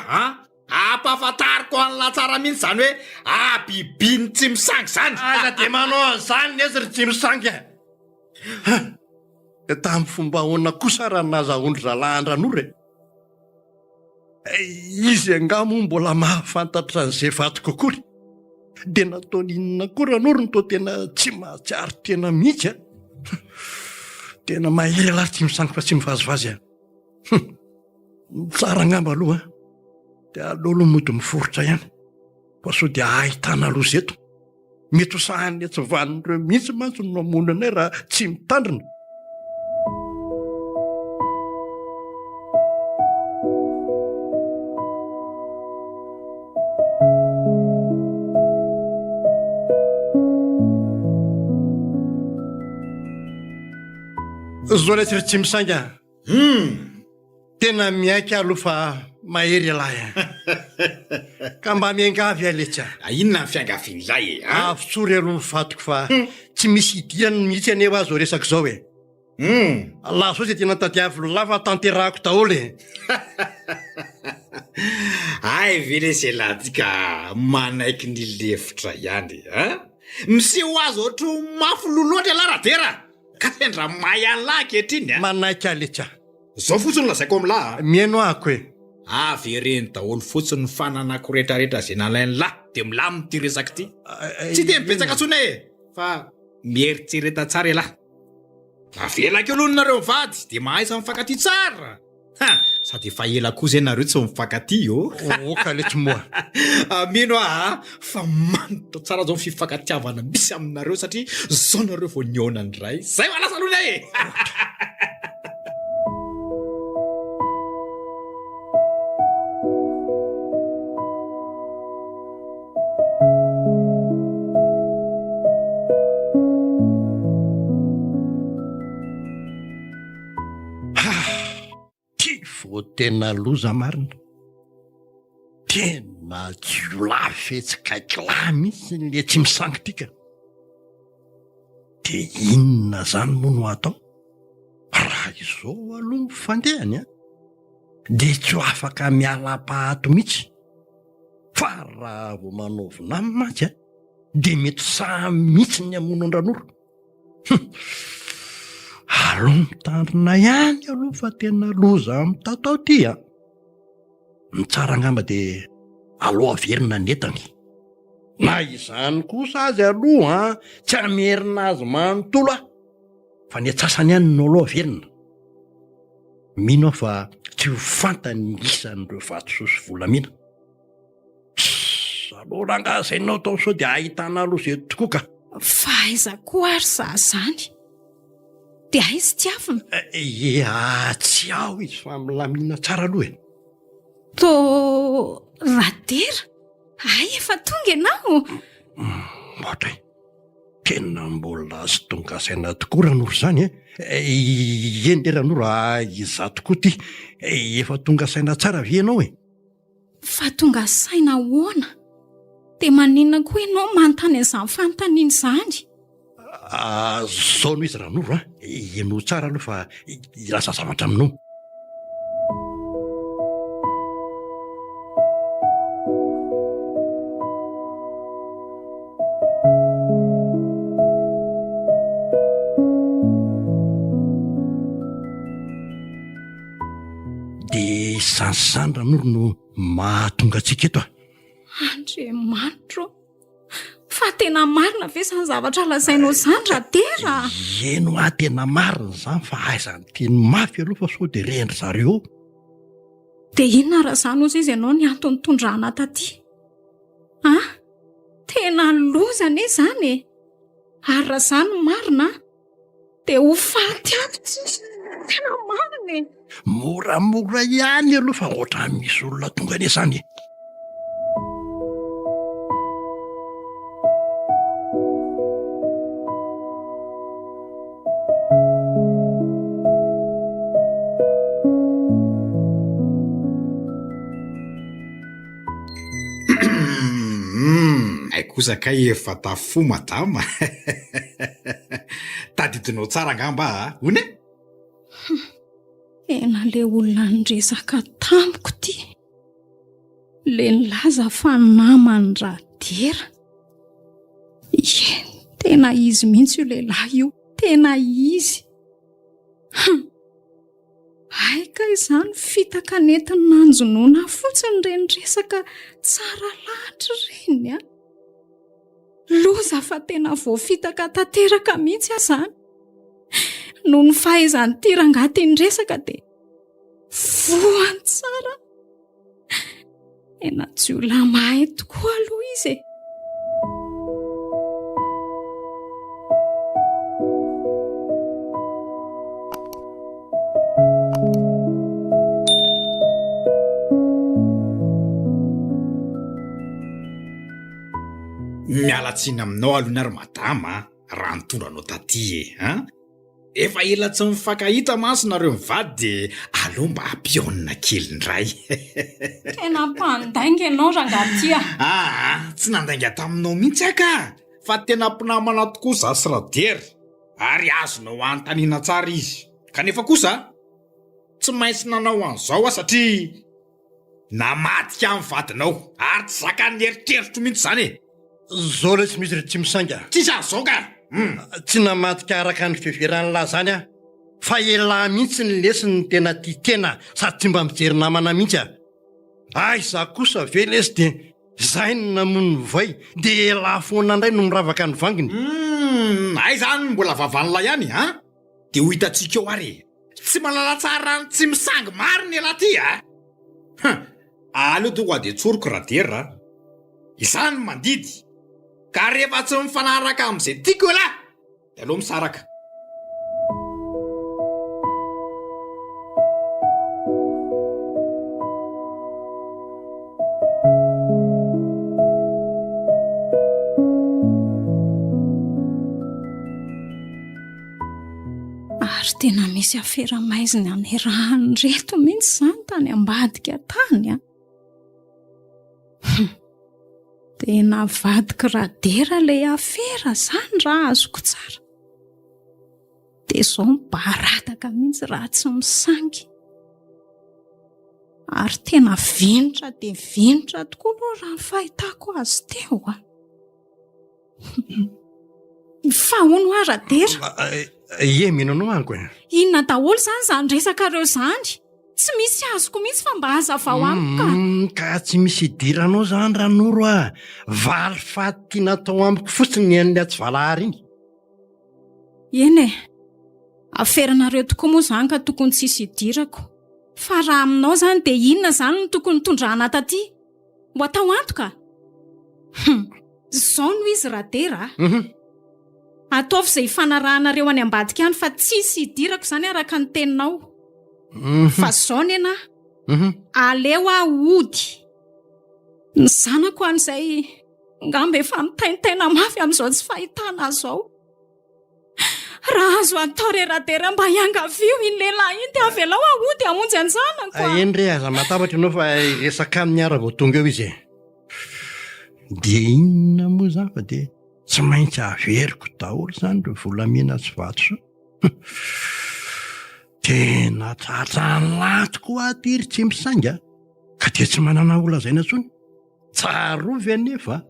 ampahafantariko an'la tsara mihitsy zany hoe bibiny tsy misangy zany aza de manao an'izany nezy ry tsy misangy tamin'ny fomba ahoana kosa raha nazaondry zalahandran'ore izy angamo mbola mahafantatra an'izay vatoko akory de nataony inona koa ran'ory no to tena tsy mahatsiaro tena mihitsy tena mahela tsy misangy fa tsy mivazivazy tsara angamba aloha de alolo mody miforotra ihany fa so de ahitana loza eto mety ho sahany tsy vanin'ireo mihitsy mantsy no namonanay raha tsy mitandrina zao lesy ry tsy misanga tena miaiky aloha fa mahery alahy ka mba miangavy aletsy inona ny fiangavin'ilay avotsory aloha mivatoko fa tsy misy idiany mihitsy aneho azy o resaka zao laha zao zay tena tadiavy lafa tanterahako daholo ay ve lesy laty ka manaiky ny lefitra ihany miseho azy ohatro mafy loloatra ala radera ka tendra may an'la kehitriny manaiky aletsy zao fotsiny lazaiko am'la miaino ahako vereny daholo fotsiny ny fananako rehetrarehetra zay nalainy lahy de milaminy ty resaky ty tsy de mibetsaka tsony fa mieritsereta tsara elahy avelako aloha nareo mivady de mahaisa mifankaty tsara sady efa ela koa zay nareo tsy mifankaty oka letsy moa mino fa manitra tsara zao fifankatiavana misy aminareo satria zao nareo vao niona ny ray zay malasa aloha tena loza marina tena jiola fetsikakila mihitsy le tsy misangy tika de inona zany moa no atao raha izao aloha mifandehany de tsy ho afaka miala-pahato mihitsy fa raha vo manaovina amin'ny matsy de mety samy mihitsy ny amono an-dranoro aloha mitandrina ihany aloha fa tena loza amin'ny tatao ty ny tsara angamba de aloha averina netany na izany kosa azy aloha tsy amerina azy manontolo fa ny atsasany ihany no aloha averina mino fa tsy ho fantany isan'ireo vatososy volamina aloha ranga zainao tao sao de ahitana aloha zay tokoa ka fa aiza koa ary za zany de aizy ty afina tsy aho izy fa milamina tsara aloha to radera ay efa tonga ianao ohatra tena mbola azy tonga saina tokoa ranoro zany eny le ranoro iza tokoa ty efa tonga saina tsara ve ianao fa tonga saina hoana de maninona koa ianao manontany an'izany fanontaniana izany zao no izy ranoro eno tsara aloha fa ilasa zavatra aminao isany Sandranoro no mahatonga antsika eto a. Andriamanitro, fa tena marina ve izany zavatra lazainao izany Radera? Eno tena marina izany fa aizany teny mafy aloha fa sao dia rendre zareo. Dia inona raha izany ozy izy ianao ny antony tondrahana taty? Tena lozana izany e. Ary raha izany marina dia ho faty ato tsisy. Tena marina e. Moramora ihany aloha fa ohatran'ny misy olona tonga ane izany. Kosa ka efa tafo madama. Tadidinao tsara angamba hone? Tena le olona nresaka tamiko ty. Le nilaza fa namany Radera. Tena izy mihitsy io lehilahy io. Tena izy. Aika izany fitaka nentin'ny nanjonoana fotsiny reny resaka tsara lahatra reny a. Loza fa tena voafitaka tanteraka mihitsy azany. Noho ny fahaizany ty rangahy ny resaka dia voany tsara. Tena tsy olona mahay tokoa aloha izy e. Mialatsiny aminao alona ary madama, raha nitondra anao taty e. Efa ela tsy mifankahita manso nareo mivady dia aleo mba ampiaonina kely indray. Tena mpandainga ianao rangahy ty a. Tsy nandainga taminao mihitsy aka, fa tena mpinamana tokoa za sy Radera, ary azonao anontaniana tsara izy. Kanefa kosa tsy maintsy nanao an'izao satria namadika amin'ny vadinao ary tsy zakan'ny eritreritro mihitsy izany e. Zao le tsy misy tsy misanga. Tsy zao ka. Tsy namadika araka ny fiheverany lahy zany a. Fa elahy mihitsy ny lesiny tena tia tena sady tsy mba mijery namana mihitsy a. Za kosa ve lesy dia zay ny namono voay dia elahy foana indray no miravaka ny vanginy. Ay zany mbola vavan'la ihany dia ho hitantsika eo ary. Tsy malala tsara ny tsy misangy marina elahy ty aleo tonga dia tsoroko Radera. Izany mandidy. Ka rehefa tsy mifanaraka amin'izay tiako elahy dia aloha misaraka. Ary tena misy afera maizina anerahany reto mihitsy izany tany ambadika tany a. Tena vadika Radera le afera izany raha azoko tsara. Dia izao mibarataka mihitsy raha tsy misangy. Ary tena vinitra dia vinitra tokoa aloha raha ny fahitako azy teo a. Fa hono a Radera? Minanao anko e. Inona daholo izany resakareo izany? Tsy misy azoko mihitsy fa mba hazavao amiko ka. Ka tsy misy idiranao izany Ranoro a. Valy faty natao amiko fotsiny an'ilay tsy valahary iny. Eny e, aferinareo tokoa moa izany ka tokony tsisy idirako. Fa raha aminao izany dia inona izany no tokony tondrahana taty? Ho atao antoka? Izao no izy Radera. Ataovy izay fanarahanareo any ambadika any fa tsisy idirako izany araka ny teninao. Fa izao nena aleo ody. Ny zanako an'izay ngamba efa mitaintaina mafy amin'izao tsy fahitana zao. Raha azo atao Radera mba hiangavio iny lehilahy iny dia avelao ody hamonjy ny zanako. Eny re aza matabatra ianao fa resaka amin'ny ara vao tonga eo izy. Dia inona moa izany fa dia tsy maintsy averiko daholo izany ireo volamena tsy vato. Tena tratran'ny lahy tokoa atiry tsy misanga. Ka dia tsy manana ola zaina intsony. Tsarovy anefa.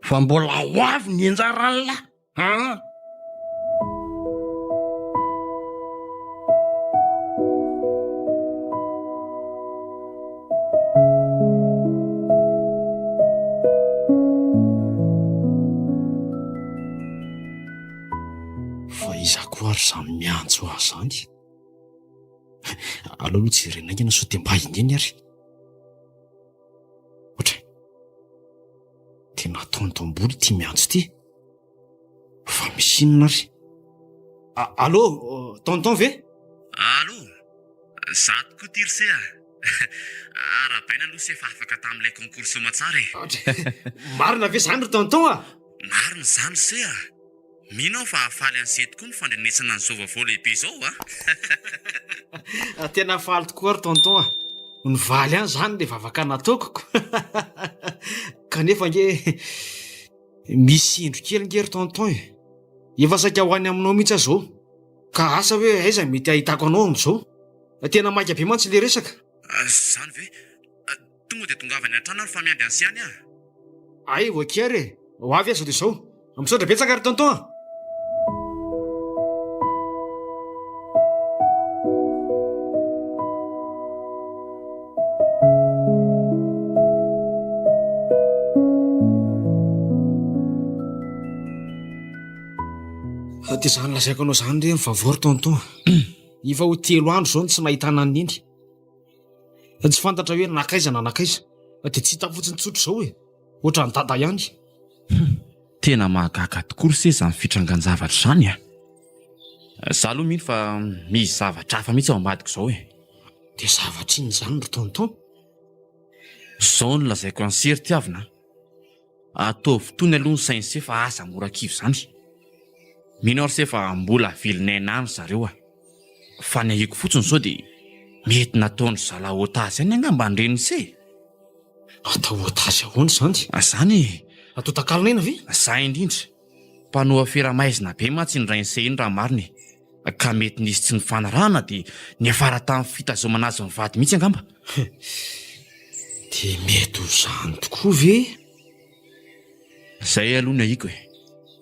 Fa mbola ho avy ny anjaran'ny lahy. samy miantso azy zany. Aleo aloha tsy renaingana so dia mba ingeny ary. Ohatra tena tontomboly ty miantso ty. Fa misinona ary. Allô, tonton ve? Allô, za tokoa Tirse a. Arabaina aloha se efa afaka tamin'ilay concours somatsara e. Marina ve zany ry tonton a? Marina zany se a. Mino aho fa faly an'se tokoa ny fandrenesana ny zaovavao lehibe izao a. Tena faly tokoa ry tonton a. Ny valy any zany le vavaka nataokoko. Kanefa nge misy indro kely nge ry tonton e. Efa saika ho any aminao mihitsy aho zao. Ka asa hoe aiza mety ahitako anao amin'izao? Tena maika be mantsy le resaka. Zany ve? Tonga dia tonga avy any an-trano ary fa miandry an'se any a. Ay, voakery e. Ho avy aza dia izao. Misaotra betsaka ry tonton a. Dia zany lazaiko anao zany re mivavory tonton. Efa ho 3 andro zao tsy nahitana ny iny. Tsy fantatra hoe nakaiza na nakaiza. Dia tsy hita fotsiny tsotro zao e. Ohatra ny dada ihany. Tena mahagaga tokoa se izany fitrangan-javatra izany a. Za aloha mino fa misy zavatra hafa mihitsy ao ambadiko izao e. Dia zavatra iny zany ry tonton? Izao no lazaiko an'ny sery tiavina. Ataovy tony aloha ny sainy se fa asa mora-kivo izany. Mino ary se fa mbola vilinay any zareo a. Fa ny ahiko fotsiny izao dia mety nataony zala otazy any angamba ny reniny se. Atao otazy ahoana izany? Zany Atao takalinaina ve? za indrindra mpanoa fera-maizina be mantsy ny rainy se iny raha mariny. Ka mety nisy tsy ny fanarahana dia niafara tamin'ny fitazomana azy mivady mihitsy angamba. Dia mety ho zany tokoa ve? Zay aloha ny ahiko e.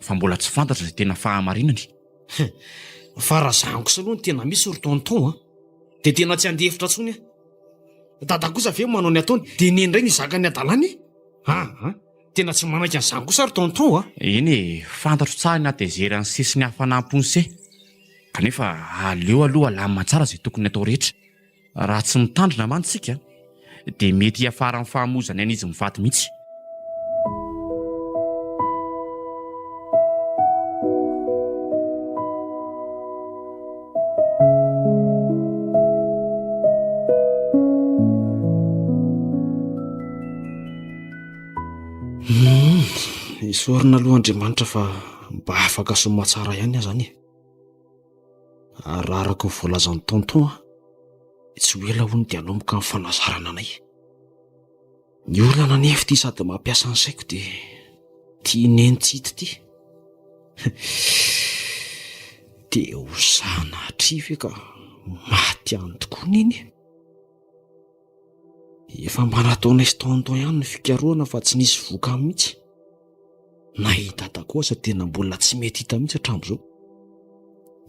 Fa mbola tsy fantatra izay tena fahamarinany. Fa raha zany kosa aloha ny tena misy ry tonton a. Dia tena tsy handefitra intsony a. Dada kosa ve manao ny ataony dia ny indray ny zakany adalany? Tena tsy manaiky an'izany kosa ry tonton a. Eny e, fantatro tsara ny atezery ny sisiny hafanampony se. Kanefa aleo aloha alamina tsara izay tokony atao rehetra. Raha tsy mitandrina mantsika dia mety hiafara ny fahamozany an'izy mivady mihitsy. Isorina aloha Andriamanitra fa mba afaka somatsara ihany aho zany. Araraka ny voalazan'ny tonton a. Tsy ho ela hono dia hanomboka ny fanazarana anay. Ny olana nefa ty sady mampiasa ny saiko dia tia neny tsy hita ty. Dia ho sanatrify ka maty any tokoa niny. Efa mba nataonay sy tonton ihany ny fikaroana fa tsy nisy voka mihitsy. Nahita takosa tena mbola tsy mety hita mihitsy hatramin'izao.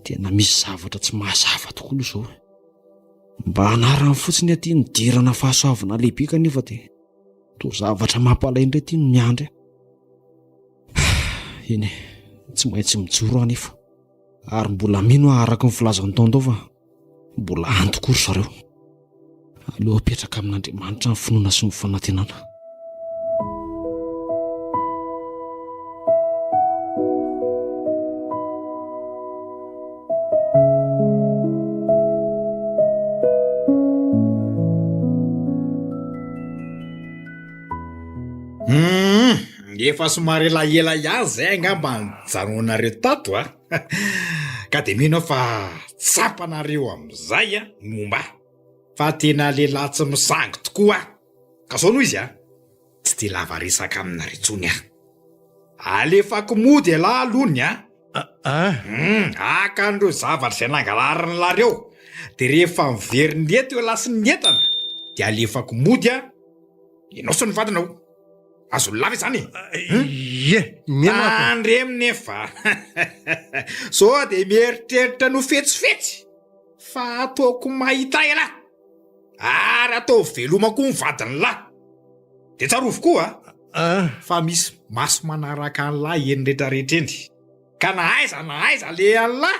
Tena misy zavatra tsy mahazava tokoa izao. Mba hanarany fotsiny aty ny dirana fahasoavana lehibe kanefa dia toa zavatra mampalay indray ty no miandry. Eny tsy maintsy mijoro anefa. Ary mbola mino araka ny filazan'ny tonton fa mbola antokory zareo. Aleo apetraka amin'Andriamanitra ny finoana sy ny fanantenana. Efa somary elaela ihany zay angamba nijanonareo tato a. Ka dia mino aho fa tsapanareo amin'izay a momba. Fa tena lehilahy tsy misango tokoa. Ka zao noho izy a. Tsy dia lava resaka aminareo intsony a. Alefako mody lahy alony a. Akan'ireo zavatra izay nangalariny lareo. Dia rehefa miveriny eto eo lasy ny entana dia alefako mody a. Ianao sy ny vadinao. Azo lava izany. Andremy nefa. So dia mieritreritra no fetsifetsy. Fa ataoko mahita ela. Ary atao velomako ny vadiny lahy. Dia tsarovo koa fa misy maso manaraka an'lahy eny rehetrarehetra eny. Ka na aiza le an'lahy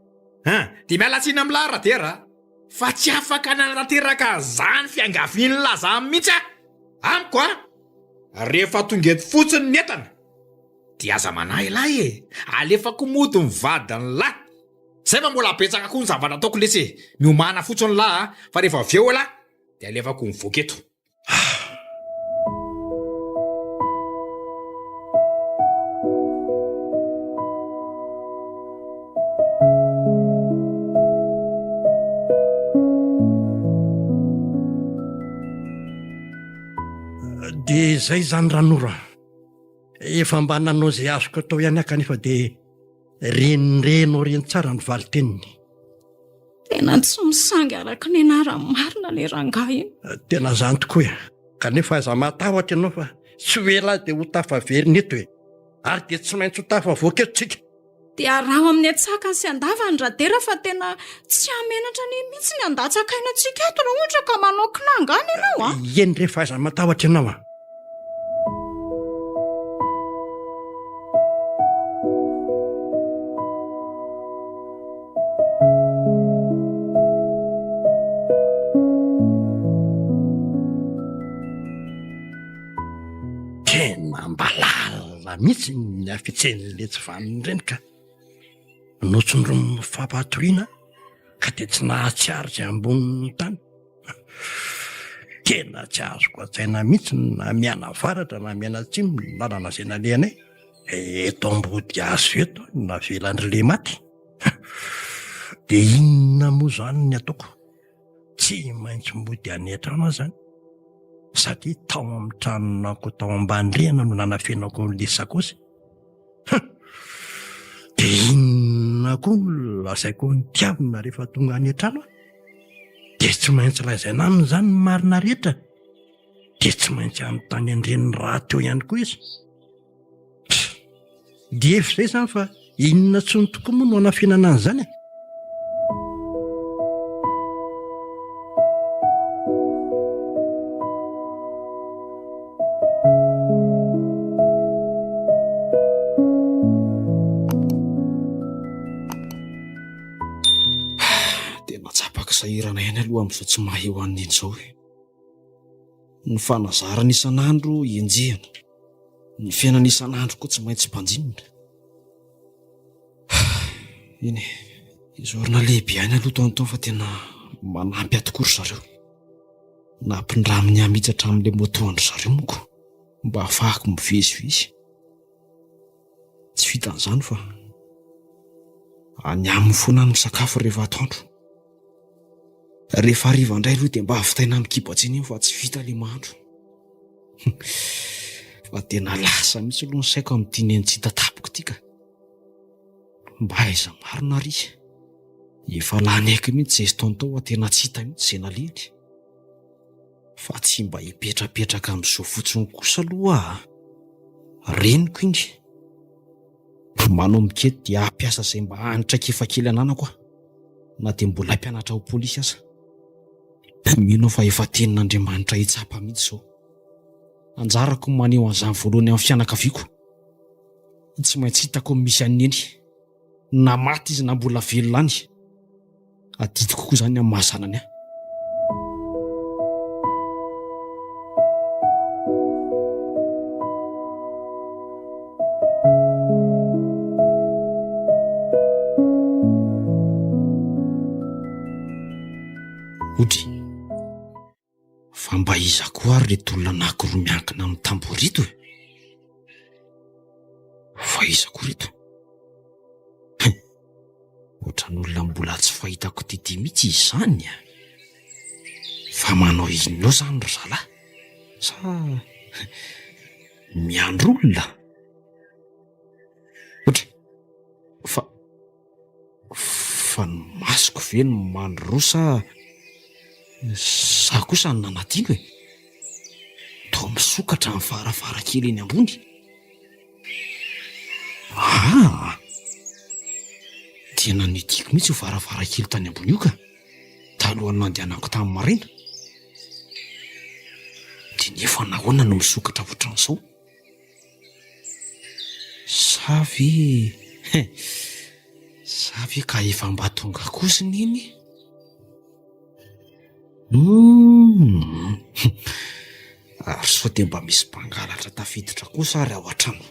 dia mialatsiana amin'ny laharadera fa tsy afaka nanateraka zany fiangaviany laza mihitsy amiko rehefa tonga eto fotsiny ny entana dia aza manahy lahy alefako mody mivady ny lahy zay fa mbola betsaka koa ny zavatra ataoko lesy miomana fotsiny lahy fa rehefa avy eo lahy dia alefako mivoaka eto. dia izay zany ranora efa mba nanao izay azoko atao ihany kanefa dia renireno reny tsara ny valiteniny. Tena tsy misangy araka ny anara-marina le rangahy iny. Tena zany tokoa kanefa aza matahotra ianao fa tsy hoe lahy dia ho tafaverina eto ary dia tsy maintsy ho tafavoaka eto tsika. Dia araho amin'ny atsaka sy andava ny radera fa tena tsy hamenatra ny mihitsy ny andatsakainantsika eto raha ohatra ka manao kinangana ianao eny rehefa aza matahotra ianao tena mbalala mihitsy ny afitsen'le tsy vaniny ireny ka notsondro mifampatoriana ka dia tsy nahatsiaritsy ambonin'ny tany. Tena tsy azoko atsaina mihitsy na miana varatra na miana atsimo ny lalana izay nalehanay eto ambody azo eto navelan'le maty. Dia inona moa zany ny ataoko? Tsy maintsy mody any an-trano aho zany satria tao amin'ny tranonako tao ambany rehana no nanafenako n'le sakosy. Dia inona koa lazaiko ny tiavina rehefa tonga any an-trano dia tsy maintsy lazaina aminy zany ny marina rehetra dia tsy maintsy anontany an'ireny raha teo ihany koa izy. Dia efa izay zany fa inona tsony tokoa moa no hanafenana an'izany sahirana ihany aloha amin'izao tsy maheo an'iny izao ny fanazarana isan'andro enjehana ny fiainana isan'andro koa tsy maintsy mpanjinina. Iny izorina lehibe any aloha taontaona fa tena manampy atokory zareo nampindraminy amitsatra amin'ilay motoandro zareo moko mba ahafahako mivezivezy. Tsy vitan'izany fa any amin'ny foana ny misakafo rehefa atoandro. Rehefa hariva indray aloha dia mba havitaina mikibatsiny iny fa tsy vita ilay mahandro. Fa tena lasa mihitsy aloha ny saiko amin'ity neny tsy hita tapoko ity ka. Mba aiza marina ry efa lanaiky mihitsy izay taona tao tena tsy hita mihitsy izay nalely. Fa tsy mba hipetrapetraka amin'izao fotsiny kosa aloha reniko iny manao mikety dia hampiasa izay mba hanitra kefa kely ananako na dia mbola mpianatra ho polisy aza. Mino fa efa tenin'Andriamanitra hitsapa mihitsy izao. Anjarako maneho an'izany voalohany amin'ny fianakaviako. Tsy maintsy hitako misy an'eny na maty izy na mbola velona any. Adidiko koa izany amin'ny mahazanany ahy. Odry, fa mba iza koa ary reto olona anankiroa miankina amin'ny tamboho rito e. Fa iza koa reto? Ohatran'olona mbola tsy fahitako tity mihitsy izany a. Fa manao inona zany ry zalahy? Sa miandro olona? Ohatra, fa ny masoko ve no mandrosa sa kosa ny nanadino e? Toa misokatra amin'ny varavarankely eny ambony. Tena nidiko mihitsy ho varavarankely tany ambony io ka talohan'ny nandehanako tamin'ny maraina. Dia nefa nahoana no misokatra ohatran'izao? Sa ve ka efa mba tonga kosiny iny? Ary sao dia mba misy mpangalatra tafiditra kosa ary ao an-trano.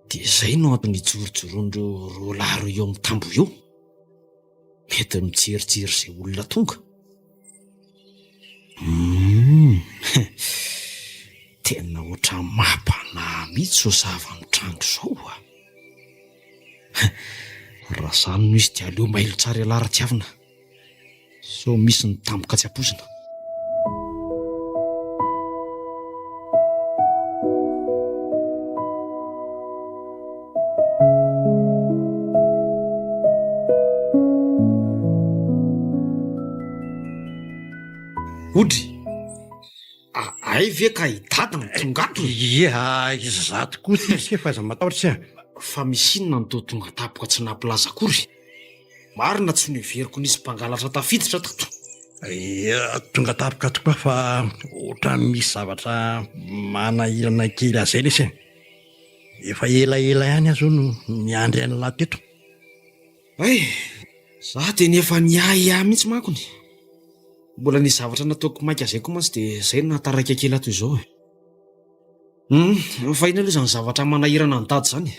Dia izay no antony ijorojoroan'ireo roalahy eo amin'ny tamboho eo. Mety mijerijery izay olona tonga. Tena ohatran'ny mampanahy mihitsy izao zava-mitranga izao a. Raha izany no izy dia aleo mailo tsara ialaran-tiavina. So misy ny tamboka tsy ampoizina. Odry, ay ve ka hitady ny tongato? Ia, izato koa tsy fa aza matahotra tsy. Fa misy inona no tonga tapoka tsy nampilaza akory? Marina tsy noheveriko nisy mpangalatra tafiditra tato. Tonga tapoka tokoa fa ohatra misy zavatra manahirana kely azay lesy. Efa elaela ihany azo no niandry an'lahy teto. Za dia nefa niahiahy mihitsy mankony. Mbola nisy zavatra nataoko maika izay koa mantsy dia izay no nataraka kely ato izao. Fa ina aloha izany zavatra manahirana ny dady izany.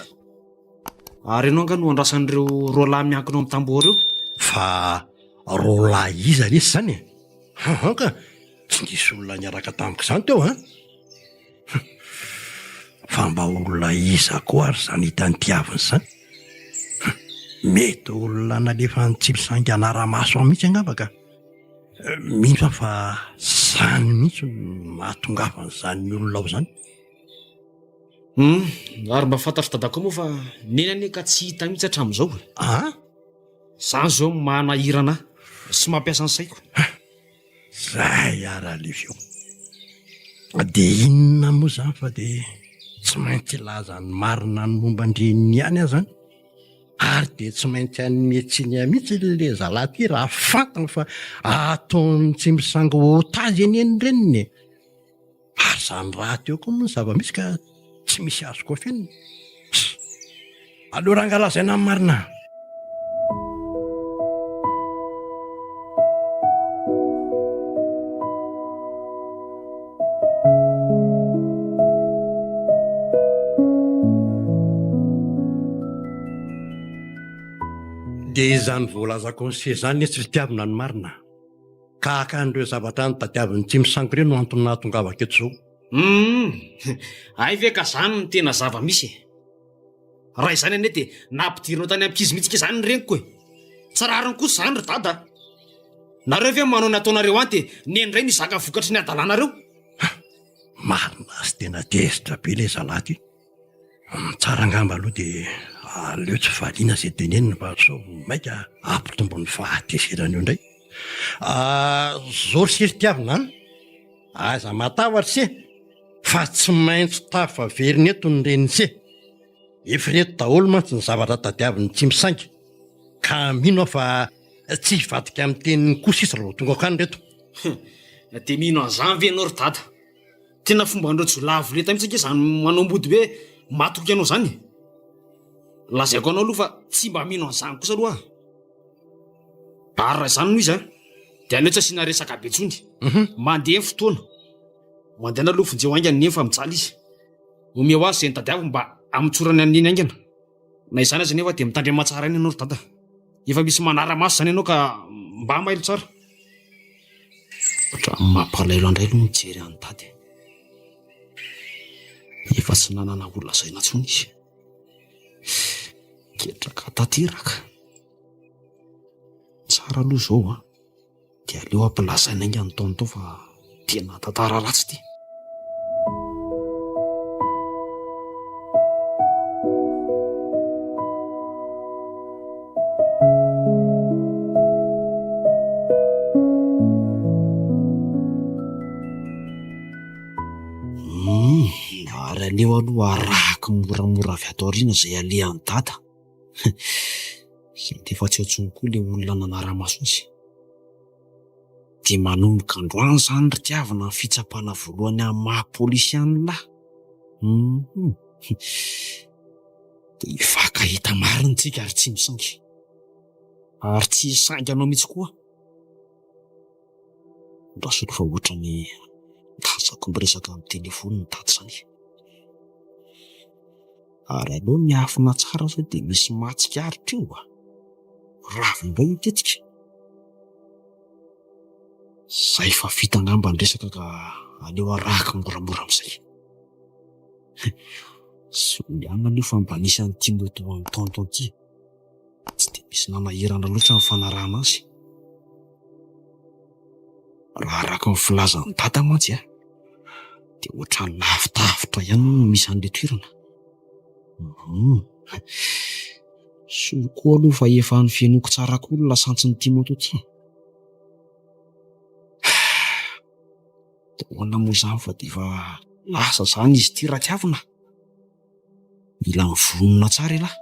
Ary ianao anga no andrasan'ireo roalahy miankina amin'ny tamboho ireo? Fa roalahy iza lesy izany e? Ka tsy nisy olona niaraka tamiko izany teo a? Fa mba olona iza koa ary izany hitany tiaviny izany? Mety olona nalefa ny tsilosangy anara-maso mihitsy angamba ka. Mino fa izany mihitsy mahatongavan'izany olona ao izany. Ary mba fantatro dadako moa fa nenane ka tsy hita mihitsy hatramin'izao. Izany izao manahirana sy mampiasa ny saiko. Zay ara-leveo. Dia inona moa izany fa dia tsy maintsy laza ny marina ny momba andreniny ihany aho izany. Ary dia tsy maintsy anymetsiny mihitsy le zalahy ty raha fantany fa ataony tsy misango otazy eny eny reniny. Ary izany raha teo koa moa ny zava-misy ka tsy misy azo koa fenina. Aleo rangalazaina amin'ny marina. Dia izany voalazako ny sezany tsy fitiavina ny marina. Ka hakan'ireo zavatra ny tadiavin'ny tsy misango ireny no antony nahatongavako eto izao. Ay ve ka izany no tena zava-misy? Raha izany anie dia nampidirinao tany amin'nkizy mihitsika izany ny reniko e. Tsy rariny kosa izany ry dada. Nareo ve manao ny ataonareo anty ny endray ny zaka vokatry ny adalanareo? Marina sy tena tezitra be ilay zalahy ty. Tsara angamba aloha dia aleo tsy valiana izay tenenina fa sao maika ampitombo ny fahatezerana eo indray. Zao ry siritiavina aza matahotra se fa tsy maintsy tafaveriny eto ny reniny se. Efa reto daholo mantsy ny zavatra tadiaviny tsy misainga. Ka mino aho fa tsy hivadika amin'ny teniny kosa izy raha tonga akany reto. Dia mino an'izany ve ianao ry dada? Tena fomba andreo jolavo leta mihitsy izany manao mbody hoe matoky ianao izany. Lazaiko anao aloha fa tsy mba mino an'izany kosa aloha. Ary raha izany noho izy dia aleo tsy asiana resaka be intsony. Mandeha ny fotoana. Mandeha aloha fonjeo aingana nefa mijaly izy. Omeo ho azy izay ny tadiaviko mba hamitsorana an'iny aingana. Na izany aza nefa dia mitandrema tsara iny ianao ry dada. Efa misy manara-maso izany ianao ka mba mailo tsara. Raha mampalaelo andray aloha mijery any tady. Efa tsy nanana olona zay na tsony izy. Ketraka tanteraka. Tsara aloha zao dia aleo ampilazaina inga ny taona tao fa tena tantara ratsy ty. Ary aleo aloha arahako moramora avy ato aoriana izay alehan'ny dada. Sy efa tsy ohatsony koa ilay olona nanara-maso azy. Dia manomboka androany izany ry tiavana ny fitsapana voalohany amin'ny maha-pôlisy any lahy. Dia hifankahita marina tsika ary tsy misaingy. Ary tsy hisaingy anao mihitsy koa. Ndasoko fa ohatrany tazako miresaka amin'ny telefony ny dady izany. Ary aloha miafina tsara sao dia misy matsika aritra io ravo indray itetika. Zay fa vita ngamba ny resaka ka aleo arahako moramora amin'izay. Sy ihany aloha fa mba nisy an'ity moto amin'ny tonton ity. Tsy dia misy nanahirana loatra amin'ny fanarahana azy. Raha araka ny filazan'ny dada mantsy dia ohatrany lavitavitra ihany no misy an'ilay toerana. Soa koa aloha fa efa ny fiainoko tsara koa ny lasantsiny moto ity. Hoana moa izany fa dia efa lasa izany izy ity raha tiavina. Mila mivonona tsara ilahy.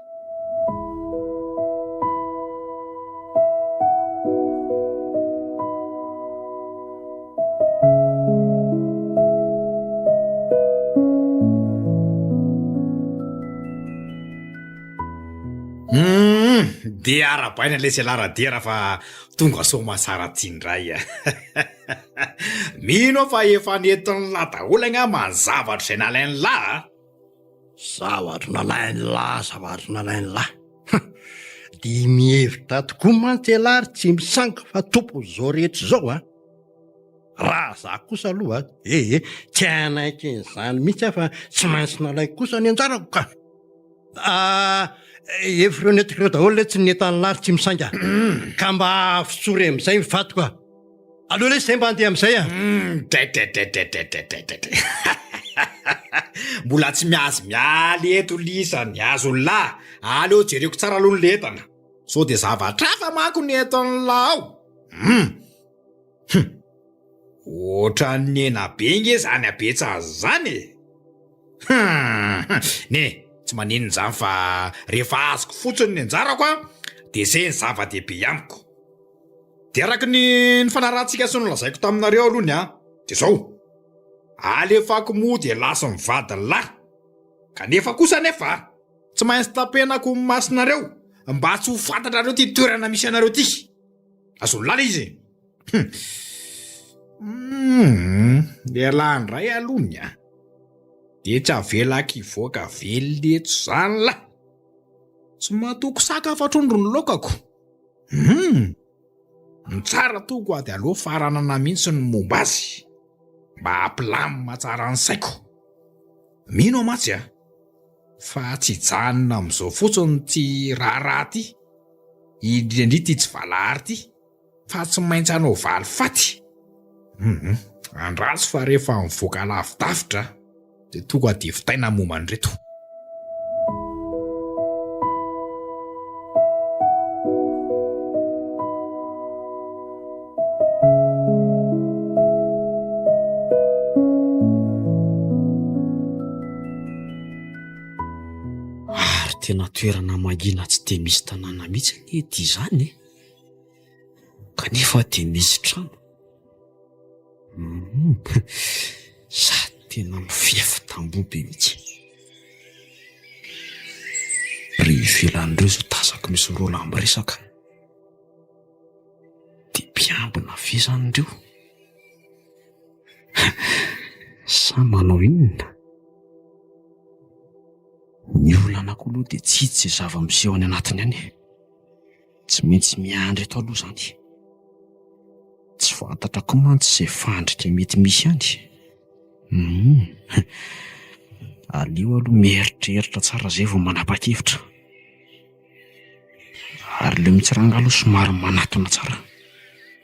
Dia arabaina ilay selara-dera fa tonga soma tsara tiandray. Mino fa efa nentin'ny lahy daholo angamba ny zavatra izay nalain'ny lahy. Zavatra nalain'ny lahy. Dia mihevitra tokoa mantsy ialahy ary tsy misanka fa tompo izao rehetra izao raha za kosa aloha tsy hanaiky izany mihitsy fa tsy maintsy nalaiko kosa ny anjarako ka. Efa netikireo daholo ilay tsy nentan'ny lahy tsy misainga. Ka mba fitsory amin'izay mivadika. Aleo ilay izay mba andeha amin'izay Mbola tsy miazy mialy eto lisany azo ny lahy. Aleo jereko tsara aloha ny letana. So dia zavatra hafa manko ny eton'ny lahy ao. Ohatran'ny nena bengy zany abetsa azy zany. Ne, tsy manino izany fa rehefa azoko fotsiny ny anjarako dia izay ny zava-dehibe amiko. Dia araka ny fanarahantsika sy nolazaiko taminareo aloha dia izao. Alefako moa dia lasa mivady lahy. Kanefa kosa nefa tsy maintsy tapenako ny masonareo mba tsy ho fantatrareo ty toerana misy anareo ty. Azony lahy izy. Lehilahy ndray alohany dia tsy avelako ivoaka velona eto izany lahy. Tsy matoko saka fa trondro ny laokako. Ny tsara toko dia aloha faranana mihitsy ny momba azy mba hampilamina tsara ny saiko. Mino mantsy fa tsy janona amin'izao fotsiny ty raharaha ty, indrindra ty tsy valahary ty, fa tsy maintsy hanao valy faty. Andraso fa rehefa mivoaka lavidavitra dia tonga dia vitaina momba an'ireto. Tena toerana mangina tsy dia misy tanàna mihitsy ny ety izany kanefa dia misy trano. Sady tena mifefy tamboho be mihitsy. Ry ivelan'ireo zao tazako misy rola miresaka. Dia mpiambina ve zany ireo? Sa manao inona? Ny olana koa aloha dia tsy hitsy izay zava-miseho any anatiny any. Tsy maintsy miandry eto aloha izany. Tsy fantatra ko mantsy izay fandrika mety misy any. Alio aloha mieritreritra tsara zay vao manapa-kevitra. Ary leo mitsiranga aloha somary manatona tsara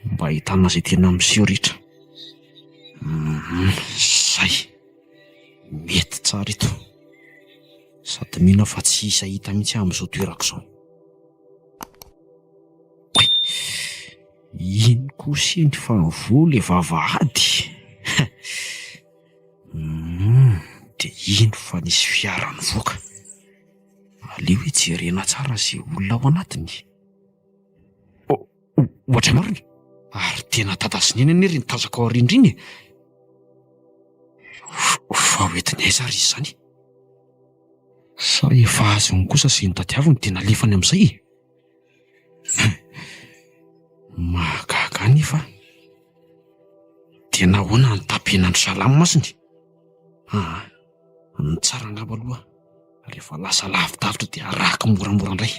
mba ahitana izay tena miseho rehetra. Zay mety tsara ito, sady mino fa tsy isa hita mihitsy amin'izao toerako izao. Ino kosa ny fanvoly vavahady? Dia ino fa nisy fiara nivoaka? Aleo hijerena tsara izay olona ao anatiny. Ohatra mariny, ary tena tatasinena ny ry nitazaka ao arindriny. Fa hoentiny aiza ry izany? Sa efa azony kosa izay nitadiaviny tena lefany amin'izay? Mahagaga nefa. Tena ahoana ny tapenandry salamo masiny? Ny tsara angamba aloha rehefa lasa lavidavitra dia arahaka moramora indray.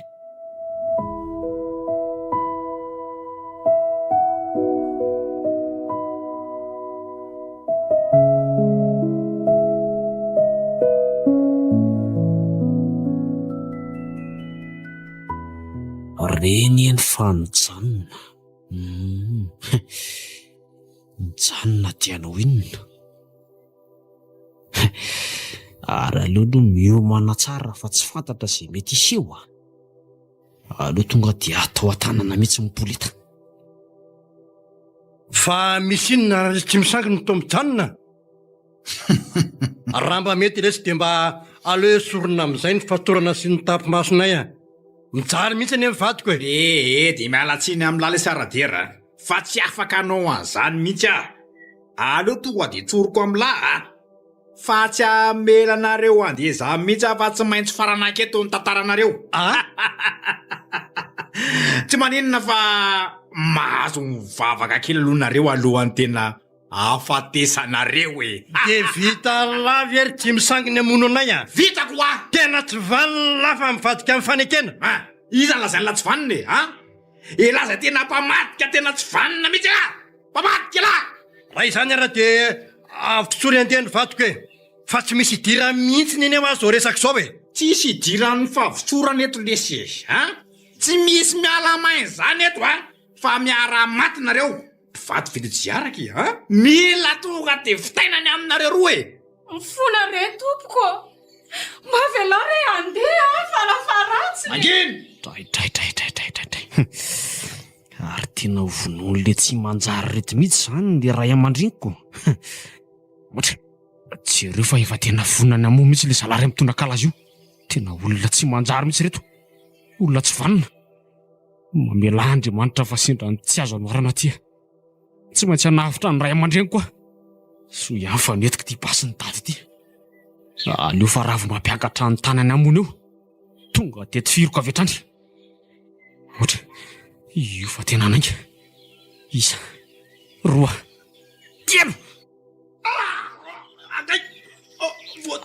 Reny ny fanojanona. Mijanona dianao inona? Ary aloha no miomana tsara fa tsy fantatra izay mety iseho. Aloha tonga dia atao an-tanana mihitsy mipolita. Fa misy inona raha tsy misangana to mijanona? Raha mba mety lesy dia mba aleo sorona amin'izay ny fatorana sy ny tapimasonay. Mijaly mihitsy ny mivadiko e. Dia mialatsiny amin'ny lala saradera, fa tsy afaka anao an'izany mihitsy aleo tonga dia tsoroko amin'ny lahy fa tsy amelanareo andeha mihitsy fa tsy maintsy faranaketo ny tantaranareo. Tsy maninona fa mahazo mivavaka kely alohanareo alohan'ny tena afatesanareo e. Dia vita lavy ery tsy misanginy amono anay. Vitako tena tsy vanina fa mivadika amin'ny fanekena. Iza lazany tsy vanina e? Elaza tena mpamadika tena tsy vanina mihitsy mpamadika lahy. Raha izany raha dia avitsory anteny vadiko e. Fa tsy misy idira mihitsy ny eny ao azo resaka izao e. Tsisy idiran'ny favotsorana eto lesy tsy misy mialamainy zany eto fa miara-maty nareo. Mpivady vita tsy araka mila tonga dia vitainany aminareo roa e. Mifona re tompoko, mba velare andeha farafaratsy. Manginy! Tray. Ary tena ho vonoiny le tsy manjary reto mihitsy zany le ray aman-dreniko. Ohatra, jereo fa efa tena vonana moa mihitsy le zalary mitondra kalazy io. Tena olona tsy manjary mihitsy reto, olona tsy vanina. Mamela Andriamanitra fa sendra tsy azo anoarana ty. Tsy maintsy hanavitra ny ray aman-dreniko koa. So ihany fa netiko ty basy ny tady ty. Aleo fa ravo mampiakatra ny tanany amony eo, tonga tety firoko avy hatrany. Ohatra, io fa tena nainga. Isa, roa, telo.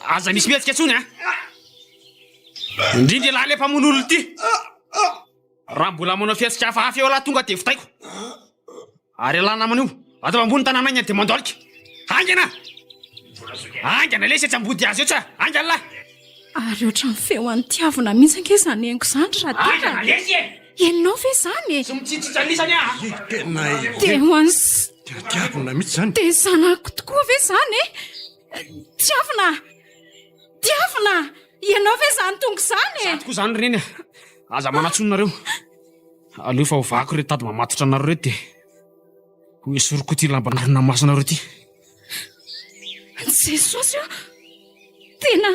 Aza misy mihetsika tsony indrindra lahy le mpamono ity. Raha mbola manao fietsika hafahafa eo lahy tonga dia vitaiko. Ary alana namana io atao ambony tanàna igny dia mandolika. Angana lesy tsy ambody azy eo tsa. Angana lahy. Ary ohatran'ny feo an'ny tiavina mihitsy ankezany haingo izany raha Angana lesy e. Enao ve izany? Tsy mitsitsitsalisany Tena dia hoan's tiavina mihitsy zany. dia zanako tokoa ve izany Tiavina, ianao ve izany tonga izany Tokoa zany reny aza manatsononareo. Aleo fa hovako reto tady mamatotra anareo reto dia ho esoroko ty lamba narina masonareo ty. Jesosy tena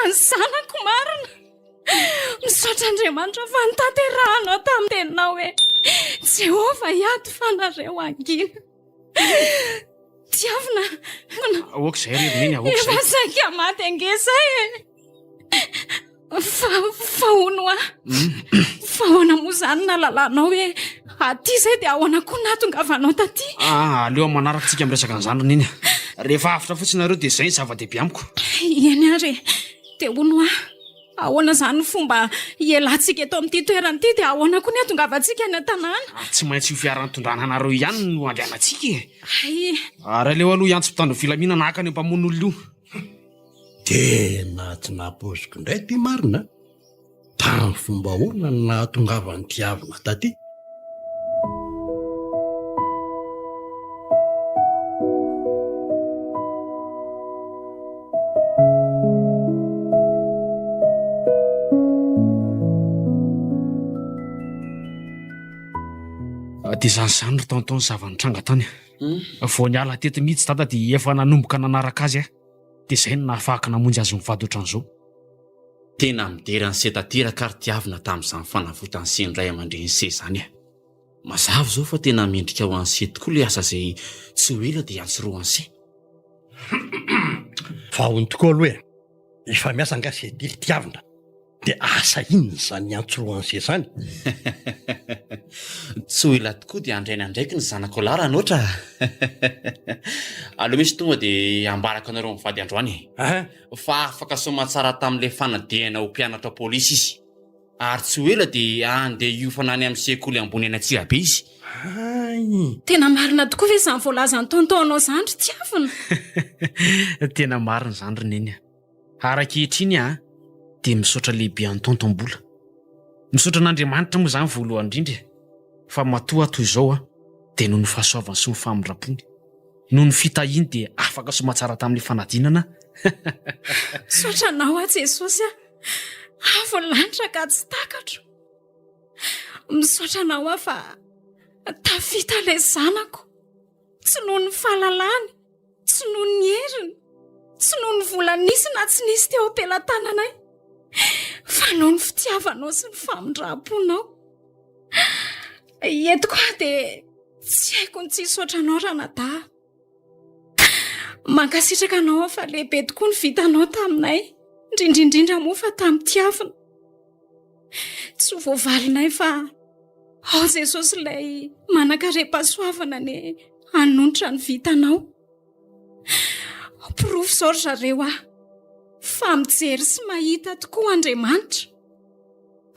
ny zanako marina. Misaotra Andriamanitra fa nitanterahanao tamin'ny teninao hoe Jehova hiady fanareo angina. Tiavina. Aoka izay reny aoka izay. Efa saika maty angesay fa hono fa ahoana moa zany nalalànao hoe aty izay dia ahoana koa nahatongavanao taty. Aleo manaraka tsika miresaka an'izany reny. Rehefa afitra fotsiny nareo dia izay ny zava-dehibe amiko. Eny ary dia hono ahoana zany fomba ialantsika eto amin'ity toerana ity dia ahoana koa ny atongavantsika any an-tanàna? Tsy maintsy io fiaran-tondrana anareo ihany no andehanantsika e. Ay, Ary aleo aloha ihany tsy mpitandro filamina nahaka ny mpamono io. tena tsy napoziko indray ty marina. Tamin'ny fomba hoana no nahatongavan'ny tiavina taty. Dia zany ry taontaony zavanitranga tany. Vao niala teto mihitsy tata dia efa nanomboka nanaraka azy a. Dia izay no nahafahaka namonjy azy mivady ohatran'izao. Tena midera ny setateraka ary tiavina tamin'izany fanavotany sy ndray aman-dreny se zany a. Mazava zao fa tena mendrika ho an'se tokoa le asa izay tsy ho ela dia antsoroa an'se. Vahony tokoa aloha e. Efa miasa ngasy dily tiavina. Dia asa inona zany antsoroan'se zany? Tsy ho ela tokoa dia andraina ndraiky ny zanako lara anoatra. Aleo misy tonga dia ambaraka anareo mivady androany. Fa afaka soma tsara tamin'ilay fanadihana ho mpianatra pôlisy izy. Ary tsy ho ela dia andeha hiofana any amin'ny sekoly ambony eny Antsirabe izy. tena marina tokoa ve izany voalazany taontaonao izany ry tiavina? Tena marina izany ry neny. Ary ankehitriny dia misaotra lehibe any tontom-bola. Misaotra an'Andriamanitra moa izany voalohany indrindra. Fa matoa toy izao dia noho ny fahasoavany sy ny famindrapony. Noho ny fitahiany dia afaka somatsara tamin'ilay fanadinana. Misaotra anao Jesosy avo lanitra ka tsy takatro. Misaotra anao fa tafita ilay zanako. Tsy noho ny fahalalany, tsy noho ny heriny, tsy noho ny vola nisy na tsy nisy teo am-pelantananay, fa noho ny fitiavanao sy ny famindraponao. Eto koa dia tsy haiko ny tsy hisaotra anao raha nadahy. Mankasitraka anao fa lehibe tokoa ny vitanao taminay, indrindraindrindra moa fa tamin'ny tiavina. Tsy ho voavalinay fa ao Jesosy ilay manankarem-pahasoavana ny hanonitra ny vitanao. Pirofo izao ry zareo fa mijery sy mahita tokoa Andriamanitra.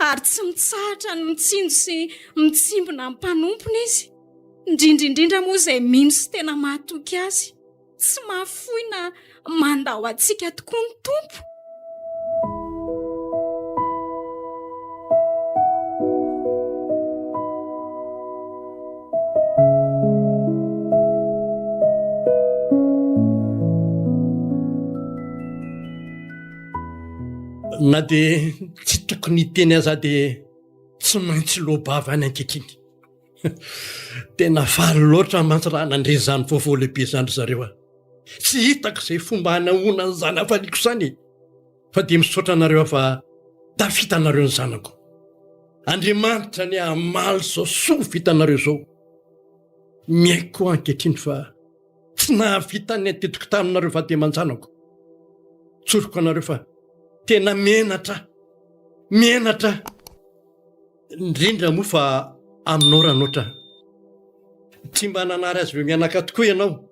Ary tsy mitsahatra ny mitsinjo sy mitsimbona amin'ny mpanompony izy. Indrindraindrindra moa izay mino sy tena mahatoky azy. Tsy mahafoy na mandao antsika tokoa ny tompo. Na dia tsy tokony teny aza dia tsy maintsy lobava any ankehitriny. Tena faly loatra mantsirana ndre zany vaovao lehibe zany zareo tsy hitako izay fomba hanahoana ny zany hafaliko izany. Fa dia misaotra anareo fa tafita anareo ny zanako. Andriamanitra ny hamaly izao soa vitanareo izao. Miaiko koa ankehitriny fa tsy nahavita ny atetiko taminareo fa dia manjanako. Tsoroko anareo fa tena menatra indrindra moa fa aminao ranoatra. Tsy mba nanary azy ireo mianaka tokoa ianao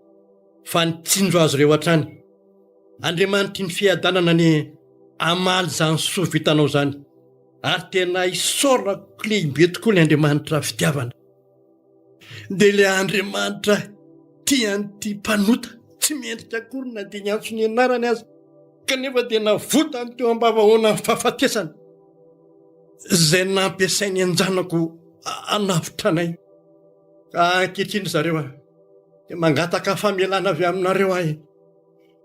fa nitsinjo azy ireo hatrany. Andriamanitra ny fiadanana ny hamaly izany soa vitanao izany. Ary tena hisaorako lehibe tokoa ilay Andriamanitra fitiavana. Dia ilay Andriamanitra tian'ity mpanota tsy mendrika akory na dia ny antso ny anarany azy, kanefa dia navotany teo ambavahoana ny fahafatesana izay nampiasainy anjanako hanavitra anay. Ankehitriny zareo dia mangataka famelana avy aminareo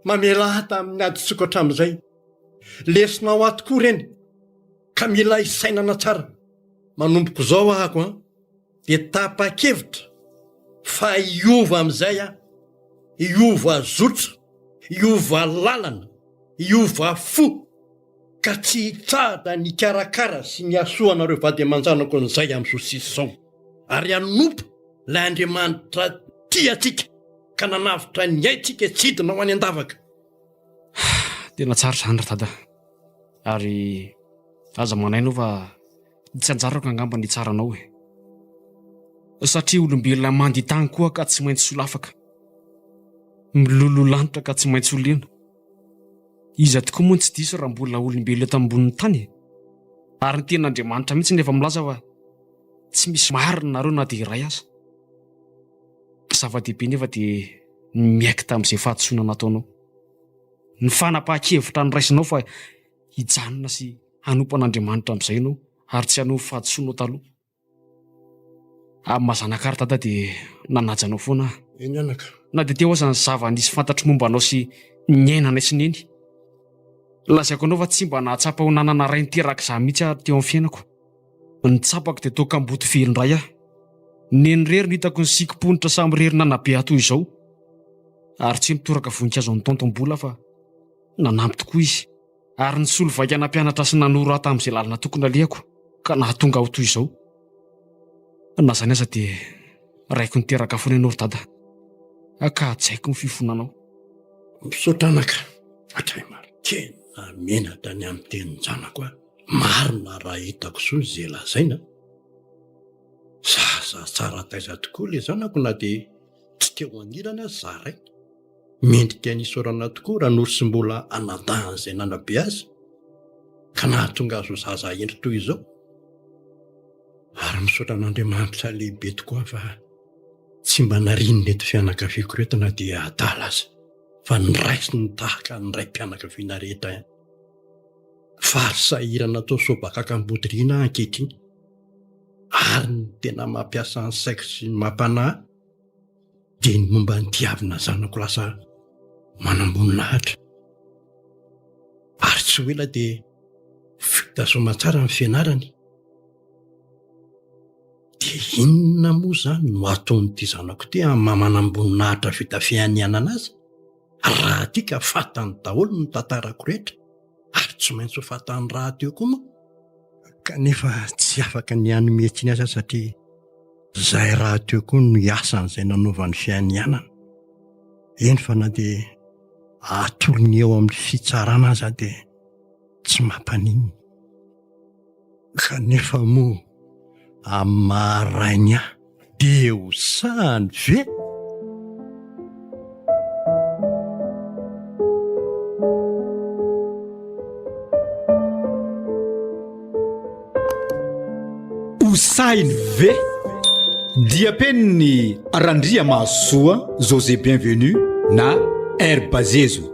mamela tamin'ny adintsika hatramin'izay. Lesinao ahy tokoa ireny ka mila hisainana tsara. Manomboko izao ahako dia tapa-kevitra fa hiova amin'izay hiova zotra, hiova lalana, hiova fo, ka tsy hitsahatra ny karakara sy ny asoa anareo vady aman-janako an'izay amin'ny sosisy izao. Ary hanompo ilay Andriamanitra tiatsika ka nanavitra ny aintsika tsy hidina ho any an-davaka. Tena tsara izany ry dada. Ary aza manainao fa tsy anjarako angamba ny tsaranao satria olombelona mandy tany koa ka tsy maintsy solafaka, milololanitra ka tsy maintsy olena. iza tokoa moa tsy diso raha mbola olombelo eto ambonin'ny tany ary ny ten'Andriamanitra mihitsy nefa milaza fa tsy misy marina nareo na dia iray aza. Zava-dehibe nefa dia miaika tamin'izay fahatsoana nataonao, ny fanapahan-kevitra nyraisinao fa hijanona sy hanompo an'Andriamanitra amin'izay ianao ary tsy hanompo fahatsoanao taloha. Amin'ny mazanakary dada dia nanajanao foana eny anaka na dia teo aza ny zava-nisy fantatro momba anao sy ny ainana sy neny. Lazaiko anao fa tsy mba nahatsapa ho nanana ray niteraka izaho mihitsy ary teo amin'ny fiainako. Nitsapako dia toa kamboty velondray aho. Neny rery no hitako ny sikim-ponitra samy rery nanabe ato izao. Ary tsy mitoraka voninkazo amin'ny tontom-bola fa nanampy tokoa izy. Ary nisolo vaikana mpianatra sy nanoro ato amin'izay lalina tokony alehako ka nahatonga aho toy izao. Na zany aza dia raiko niteraka foana ianao ry dada. Ka tsaiko ny fifonanao. misaotra anaka atray marikena menatra ny amin'ny tenin'ny janako a. Marina raha hitako soa izay lazaina. Zaza tsara taiza tokoa le zanako na dia tsy teo anirana zaray. Mendrika nisaorana tokoa raha nosy mbola anadahany izay nanabe azy ka nahatonga azo zaza endry toy izao. Ary misaotra an'Andriamanitra lehibe tokoa fa tsy mba narinona eto fianakaviako reto na dia adala aza fa niraisiny tahaka ny ray mpianakaviana rehetra ihany. Vary sahirana atao sobakakam-bodiriana ankehitriny ary ny tena mampiasa ny saiko sy ny mampanahy dia ny momba ny diavina zanako lasa manamboninaahitra. Ary tsy hoela dia vita soamantsara ny fianarany. Dia inona moa zany no ataon'ity zanako ity amin'ny manamboninaahitra vita fianianana azy? Raha ity ka fatany daholo ny tantarako rehetra ary tsy maintsy ho fatany raha teo koa moa. Kanefa tsy afaka ny hanometsiny aza satria izahay raha teo koa no asan'izay nanaovan'ny fianianana. Eny fa na dia atolony eo amin'ny fitsarana aza dia tsy mampanino. Kanefa moa amin'ny maharainy ahy dia ho sahany ve? Hosainy ve? Dia peniny Randria Masoa, José Bienvenu na Herbazezo.